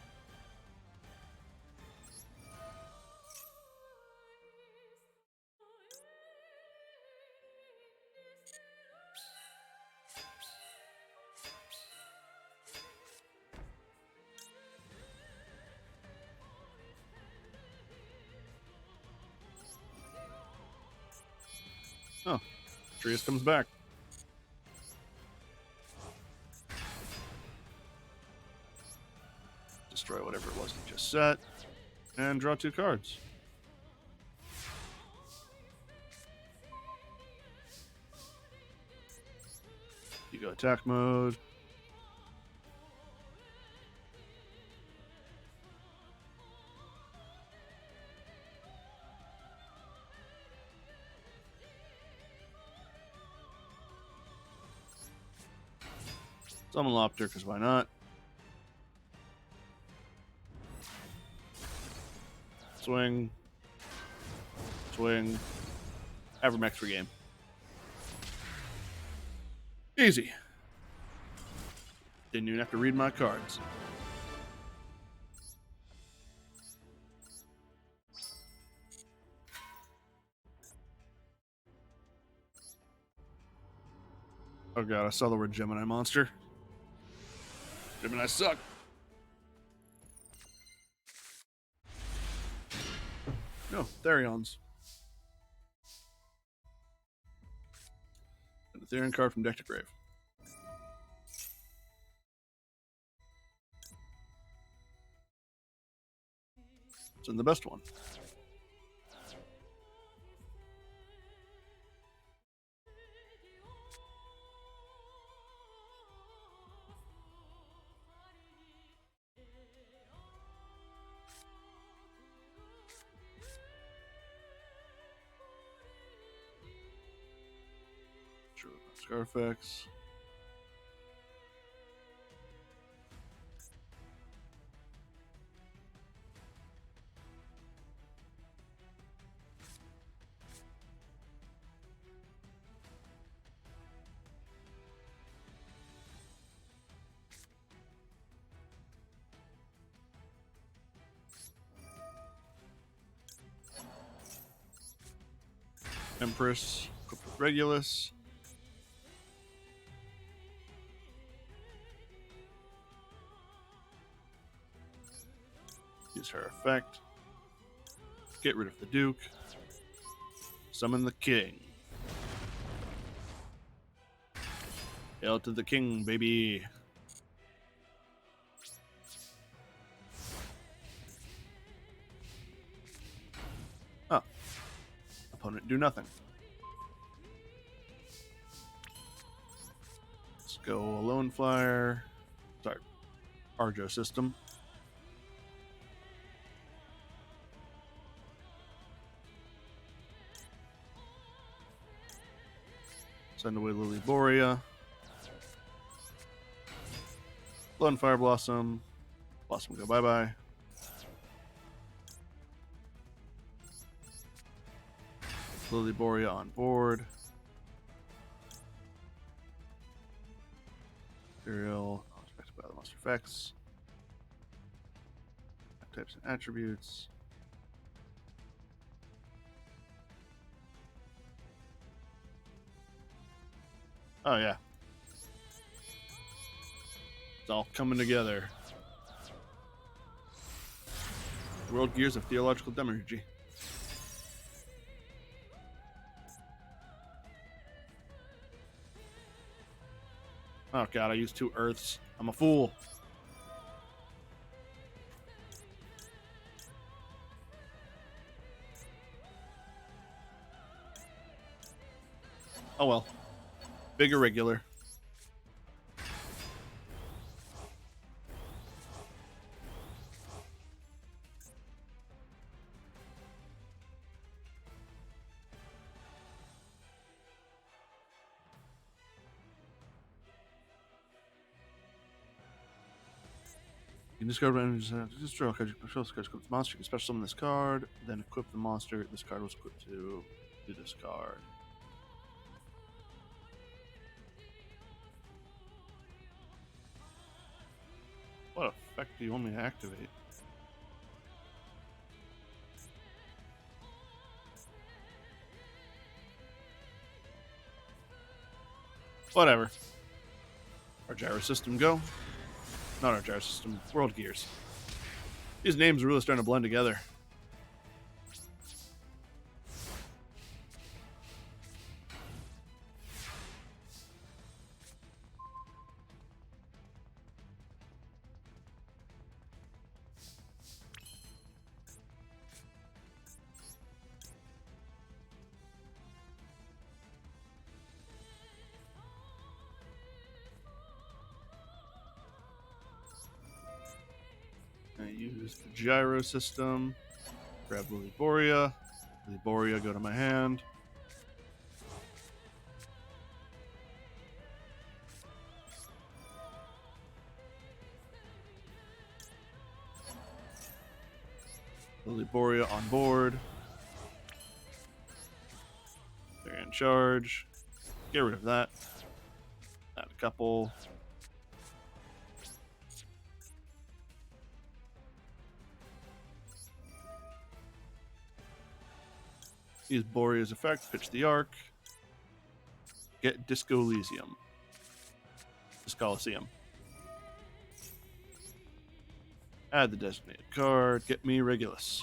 Oh, Trius comes back. Destroy whatever it was you just set. And draw 2 cards. You go attack mode. Summon Lopter, because why not? Swing. Swing. Avermax for game. Easy. Didn't even have to read my cards. Oh god, I saw the word Gemini monster. Gemini suck. No, Therions. And a Therion card from deck to grave. It's in the best one. Sure, Scarfax. Empress, Regulus. Use her effect. Get rid of the Duke. Summon the King. Hail to the King, baby. Oh. Opponent do nothing. Let's go Lone Flyer. Sorry. Arjo system. Send away Lily Borea. Lone Fire Blossom. Blossom go bye-bye. Lily Borea on board. Imperial, unaffected by the monster effects. types and attributes. Oh yeah. It's all coming together. World Gears of Theological Demiurgy. Oh god, I used 2 Earths. I'm a fool. Oh well. Big irregular. You can discard when destroy all cards. You control this card. Equip the monster. You can special summon this card. Then equip the monster. This card was equipped to do this card. What effect do you want me to activate? Whatever. Our gyro system go. Not our gyro system. World Gears. These names are really starting to blend together. I use the gyro system. Grab Lily Borea. Lily Borea, go to my hand. Lily Borea on board. They're in charge. Get rid of that. Add a couple. Use Borea's effect, pitch the arc. Get Disco Elysium. Coliseum. Add the designated card. Get me Regulus.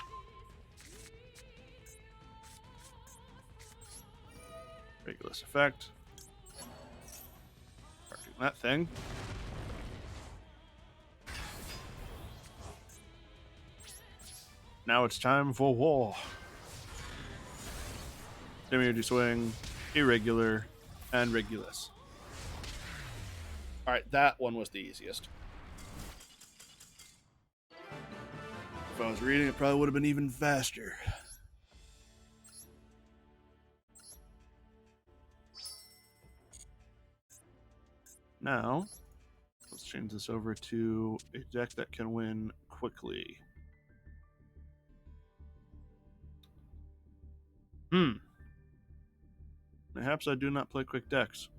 Regulus effect. Marking that thing. Now it's time for war. Demiurge swing, irregular, and Regulus. Alright, that one was the easiest. If I was reading, it probably would have been even faster. Now, let's change this over to a deck that can win quickly. Perhaps I do not play quick decks.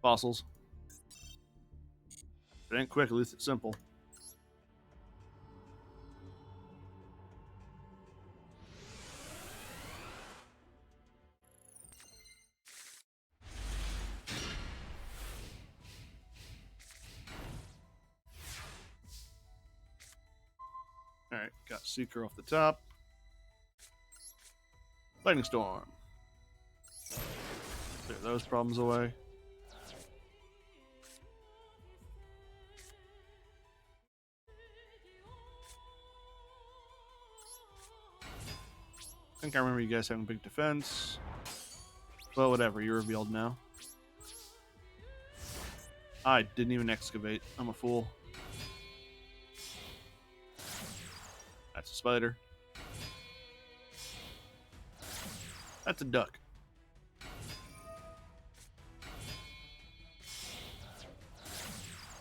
Fossils. If it ain't quick, at least it's simple. Alright, got Seeker off the top. Lightning Storm. Clear those problems away. I think I remember you guys having big defense. Well, whatever, you're revealed now. I didn't even excavate. I'm a fool. That's a spider. That's a duck.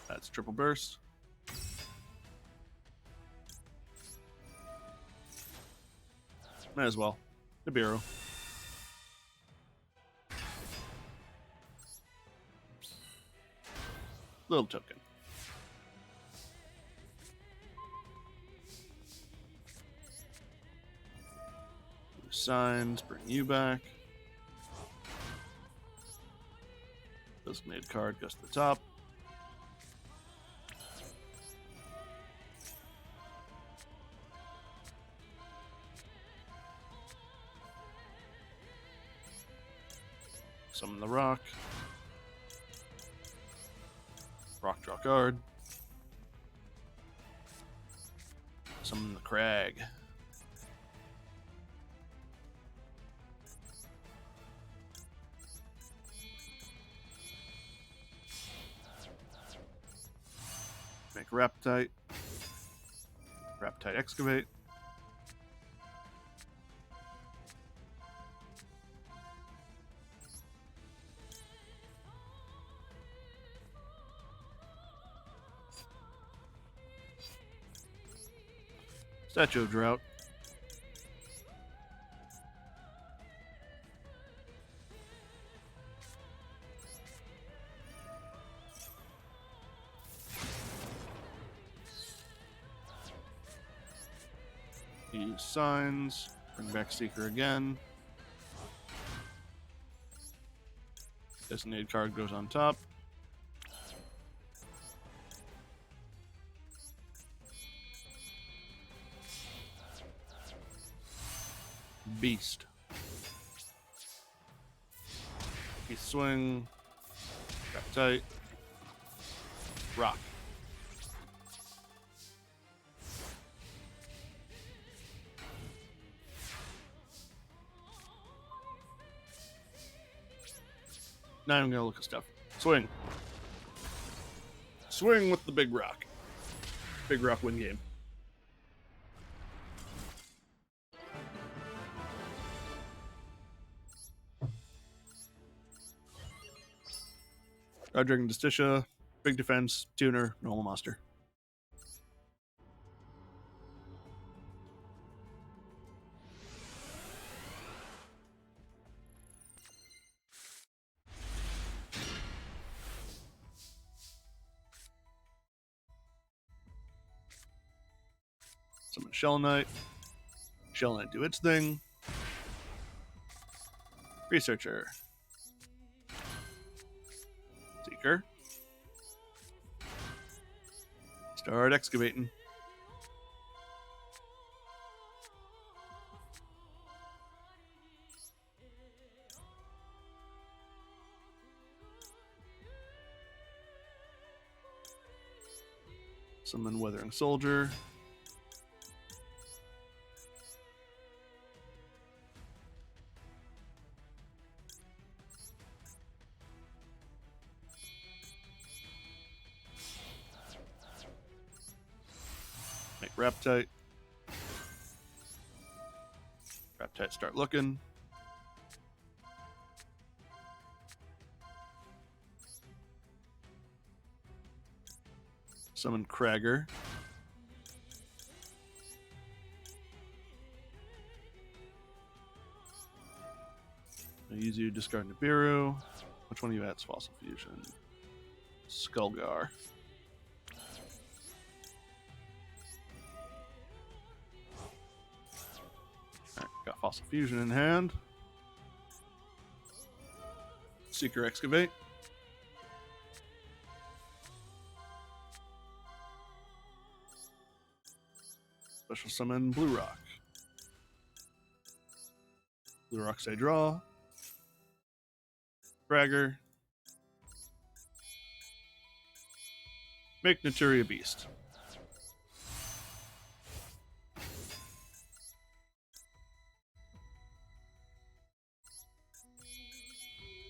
That's triple burst. Might as well. Nibiru. Little token. Signs, bring you back. Designated card goes to the top. Summon the rock. Rock, draw card. Summon the crag. Make Raptite. Raptite Excavate. Statue of Drought. Use signs. Bring back Seeker again. Designated card goes on top. Beast. Beast swing. Trap tight. Rock. Now I'm gonna look at stuff. Swing. Swing with the big rock. Big rock win game. Dragon Justicia, big defense, tuner, normal monster. Summon Shell Knight. Shell Knight do its thing. Researcher. Seeker. Start excavating. Summon Weathering Soldier. Make Raptite. Raptite start looking. Summon Kragger. I use you, discard Nibiru. Which one of you adds Fossil Fusion? Skullgar. Alright, got Fossil Fusion in hand. Seeker Excavate. Special summon Blue Rock. Blue Rock say draw. Bragger. Make Naturia Beast.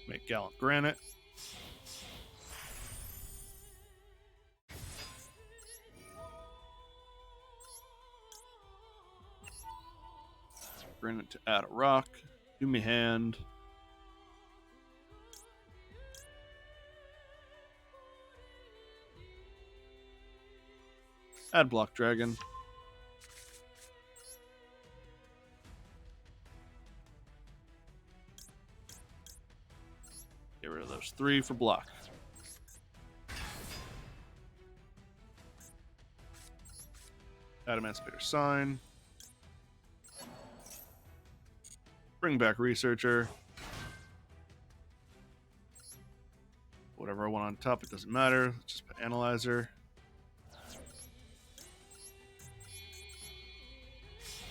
Make Gallant Granite. Granite to add a rock. Do me hand. Add Block Dragon. Get rid of those 3 for block. Add Emancipator Sign. Bring back Researcher. Whatever I want on top, it doesn't matter. Let's just put Analyzer.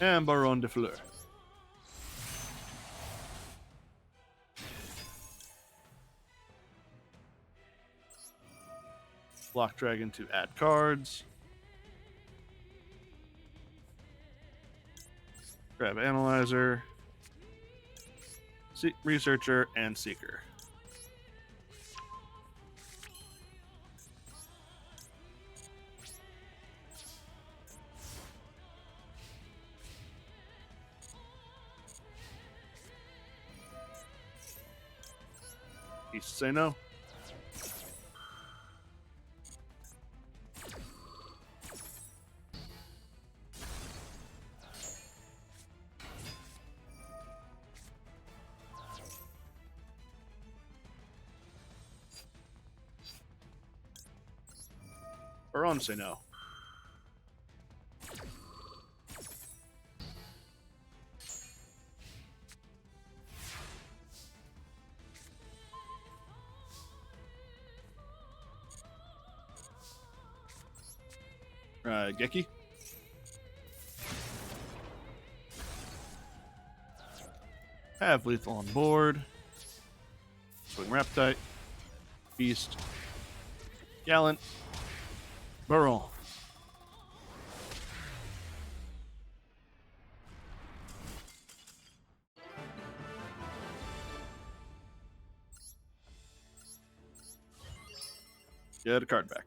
And Baron de Fleur. Block Dragon to add cards. Grab Analyzer. Researcher and Seeker. He say no. Baron say no. Geki. Have lethal on board. Swing Reptite. Beast. Gallant. Baron. Get a card back.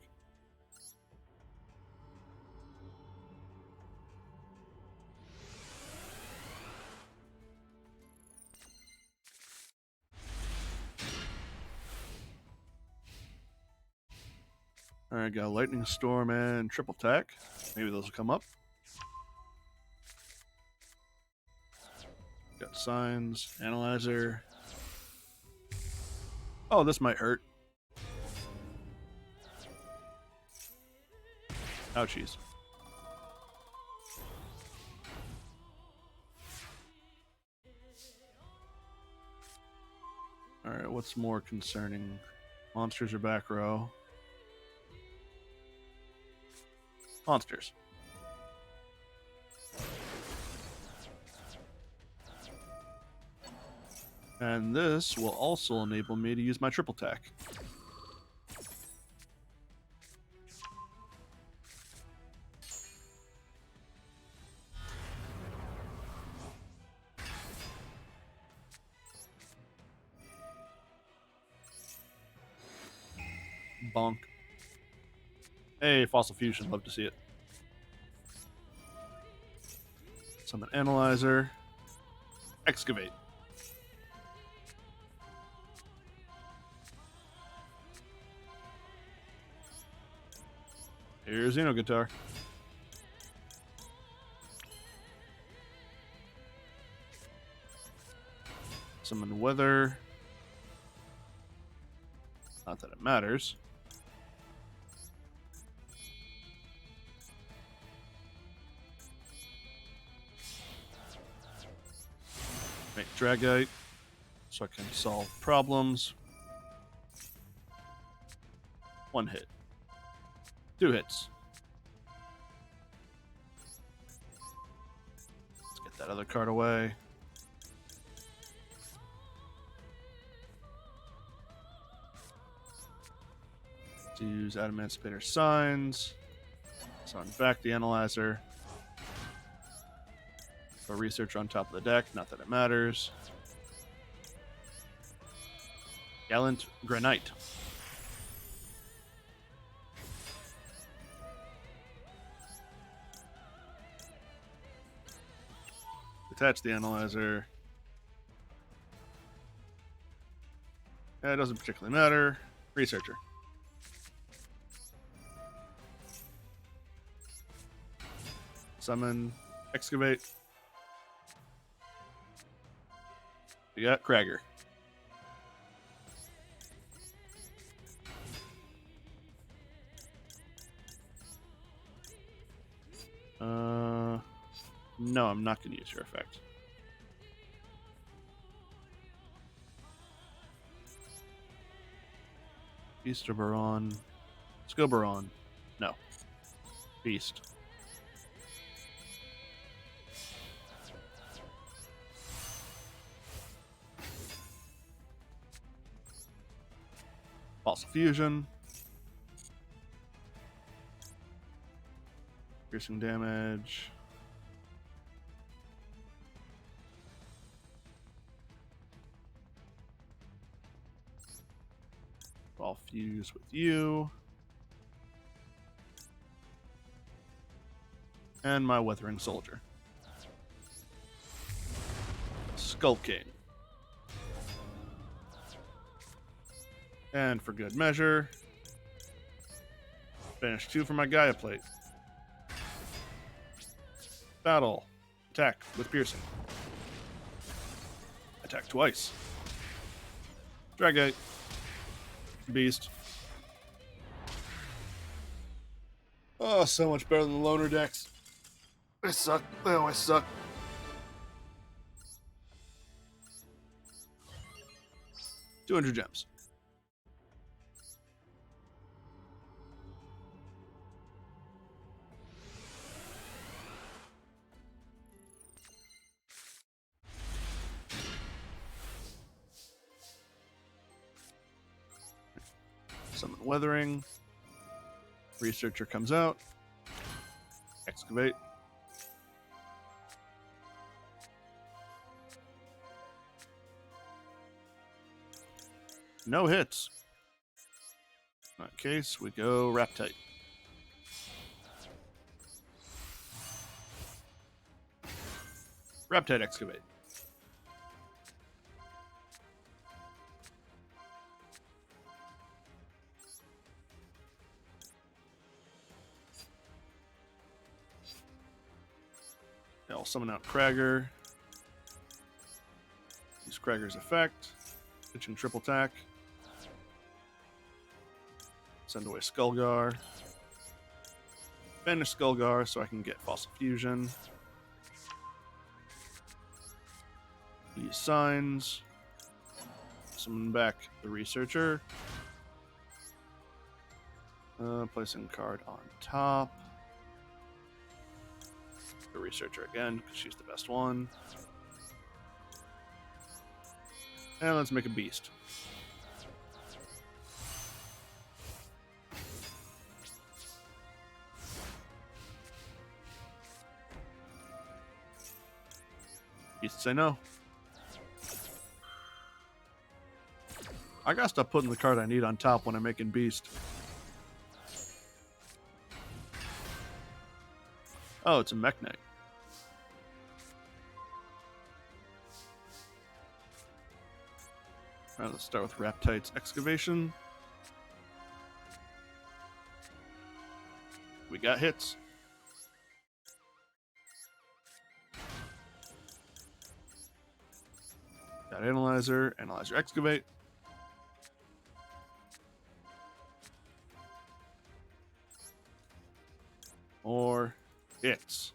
Alright, got Lightning Storm and Triple Attack. Maybe those will come up. Got Signs, Analyzer. Oh, this might hurt. Ouchies. Alright, what's more concerning? Monsters or back row? Monsters. And this will also enable me to use my triple attack. Bonk. Hey, Fossil Fusion, love to see it. Summon Analyzer. Excavate. Here's Xeno Guitar. Summon Weather. Not that it matters. Make Dragite so I can solve problems. 1 hit. 2 hits. Let's get that other card away. Let's use Adamantipator Signs. Summon back the Analyzer. Put Researcher on top of the deck, not that it matters. Gallant Granite. Attach the Analyzer. It doesn't particularly matter. Researcher. Summon. Excavate. We got Kragger. No, I'm not going to use your effect. Beast or Baron? Let's go Baron. No. Beast. Fossil Fusion. Piercing damage. I'll fuse with you. And my Withering Soldier. Skull King. And for good measure, banish 2 for my Gaia Plate. Battle. Attack with piercing. Attack twice. Dragite. Beast. Oh, so much better than the loner decks. They suck. They always suck. $200 gems. Summon Weathering. Researcher comes out. Excavate. No hits. In that case, we go Raptite. Raptite Excavate. I'll summon out Kragger. Use Kragger's effect. Pitching triple attack. Send away Skullgar. Banish Skullgar so I can get Fossil Fusion. Use Signs. Summon back the Researcher. Placing card on top. The Researcher again, because she's the best one. And let's make a Beast. Beast say no. I gotta stop putting the card I need on top when I'm making Beast. Oh, it's a Mech Knight. Alright, let's start with Raptite's Excavation. We got hits. Got Analyzer, Analyzer Excavate. Or hits.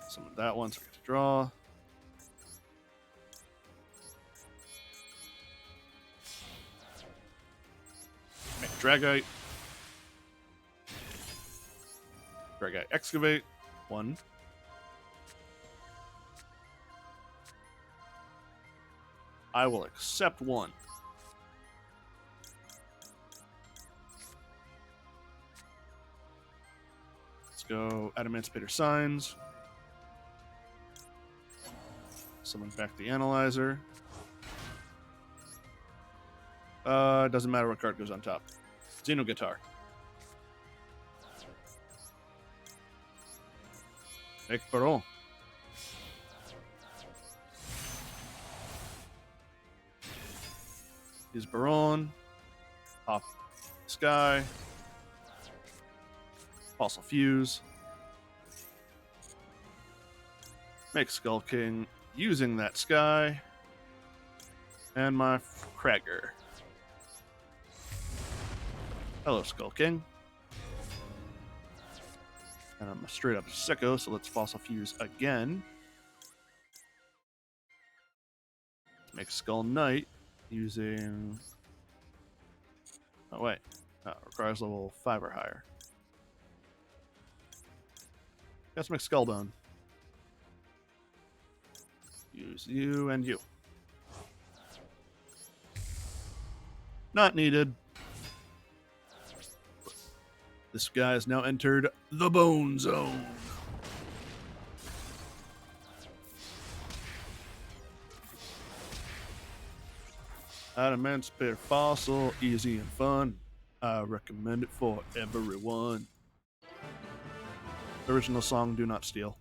Summon that one so I get to draw. Make Dragite. Dragite Excavate. 1. I will accept 1. Let's go Adamantipator Signs. Summon back the Analyzer. It doesn't matter what card goes on top. Xeno Guitar. Make Baron. Use Baron. Pop Sky. Fossil Fuse. Make Skull King using that Sky. And my Kragger. Hello, Skull King. And I'm a straight up sicko, so let's Fossil Fuse again. Make Skull Knight Using... Oh, wait. Requires level 5 or higher. Cosmic Skullbone. Use you and you. Not needed. This guy has now entered the Bone Zone. Adamant Spear Fossil, easy and fun. I recommend it for everyone. Original song, Do Not Steal.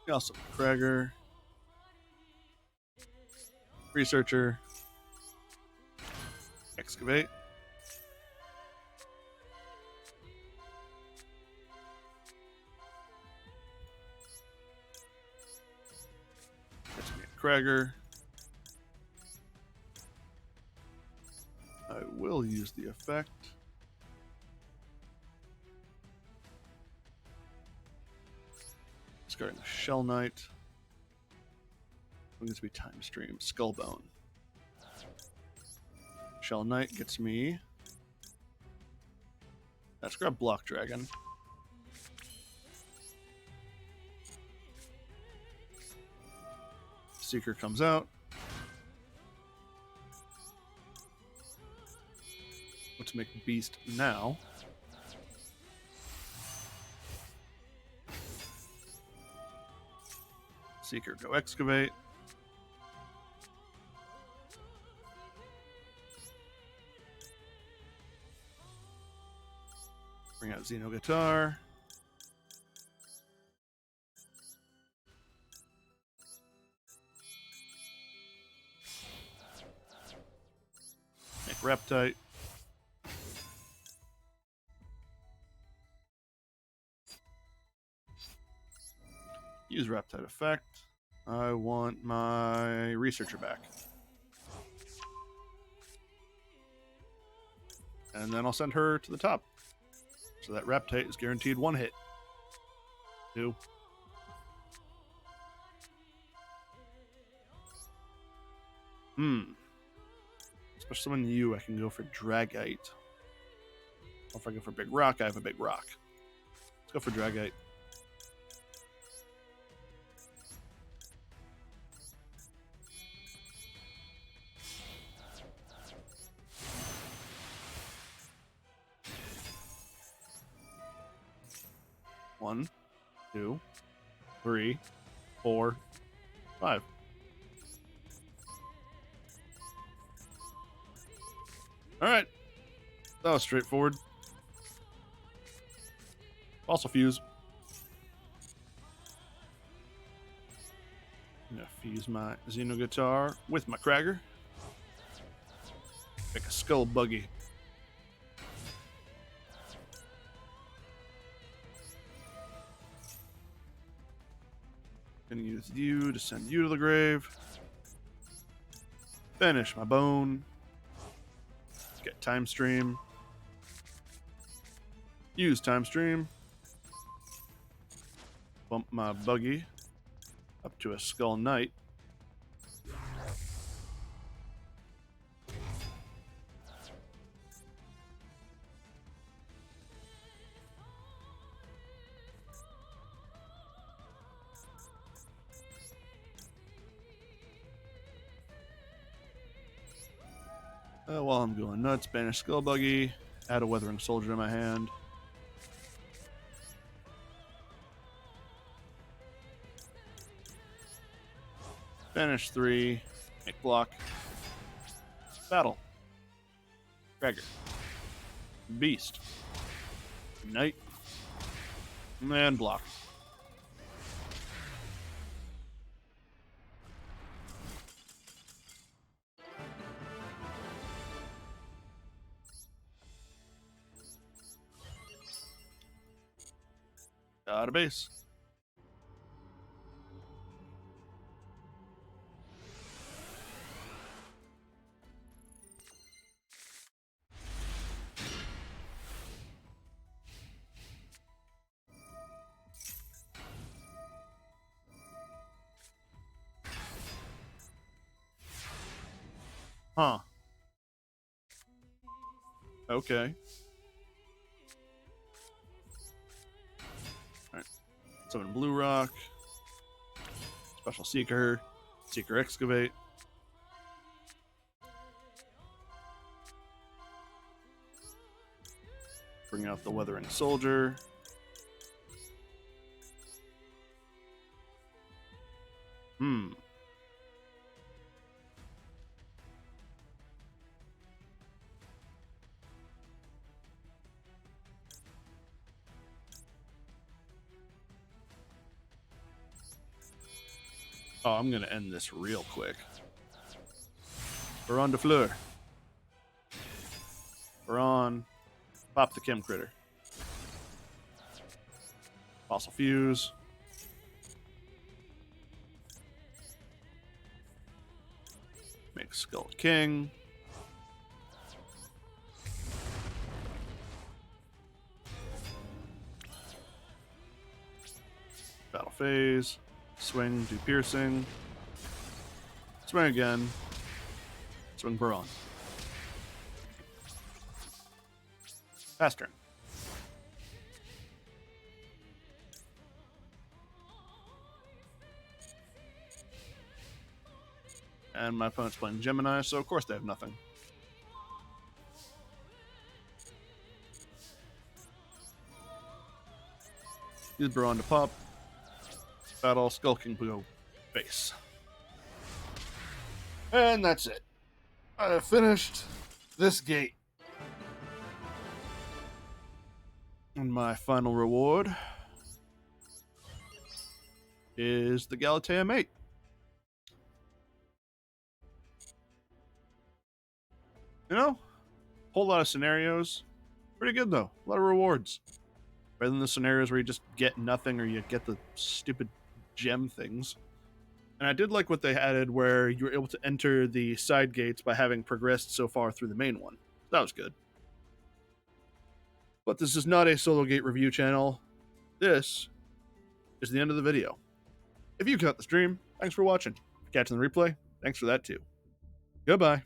Also, Krager, Researcher, Excavate, that's me, Krager. I will use the effect. Discarding Shell Knight. Going to be Time Stream. Skullbone. Shell Knight gets me. Let's grab Block Dragon. Seeker comes out. Let's make Beast now. Seeker, go Excavate. Bring out Xeno Guitar. Make Reptite. Use Reptite effect. I want my Researcher back. And then I'll send her to the top. So that Reptite is guaranteed 1 hit. 2. Especially summon you, I can go for Dragite. Or if I go for Big Rock, I have a Big Rock. Let's go for Dragite. One, 2, 3, 4, 5. Alright. That was straightforward. Also fuse. I'm gonna fuse my Xeno Guitar with my Krager. Make a Skull Buggy. Gonna use you to send you to the grave. Finish my bone. Get Time Stream. Use Time Stream. Bump my buggy up to a Skull Knight. While I'm going nuts, banish Skull Buggy, add a Weathering Soldier in my hand. Banish 3, make block. Battle. Krager. Beast. Knight. And block. Got a base. Huh. Okay. Alright. Summon Blue Rock. Special Seeker. Seeker Excavate. Bring out the Weathering Soldier. Hmm. Oh, I'm gonna end this real quick. We're on the floor. We're on. Pop the Chem Critter. Fossil Fuse. Make Skull King. Battle Phase. Swing, do Piercing. Swing again. Swing Baron. Pass turn. And my opponent's playing Gemini, so of course they have nothing. Use Baron to pop. Battle, Skull King go face. And that's it. I have finished this gate. And my final reward is the Galatea Mate. You know, whole lot of scenarios. Pretty good though. A lot of rewards. Rather than the scenarios where you just get nothing or you get the stupid gem things. And I did like what they added where you were able to enter the side gates by having progressed so far through the main one. That was good. But this is not a solo gate review channel. This is the end of the video. If you caught the stream, thanks for watching. If you're catching the replay, thanks for that too. Goodbye.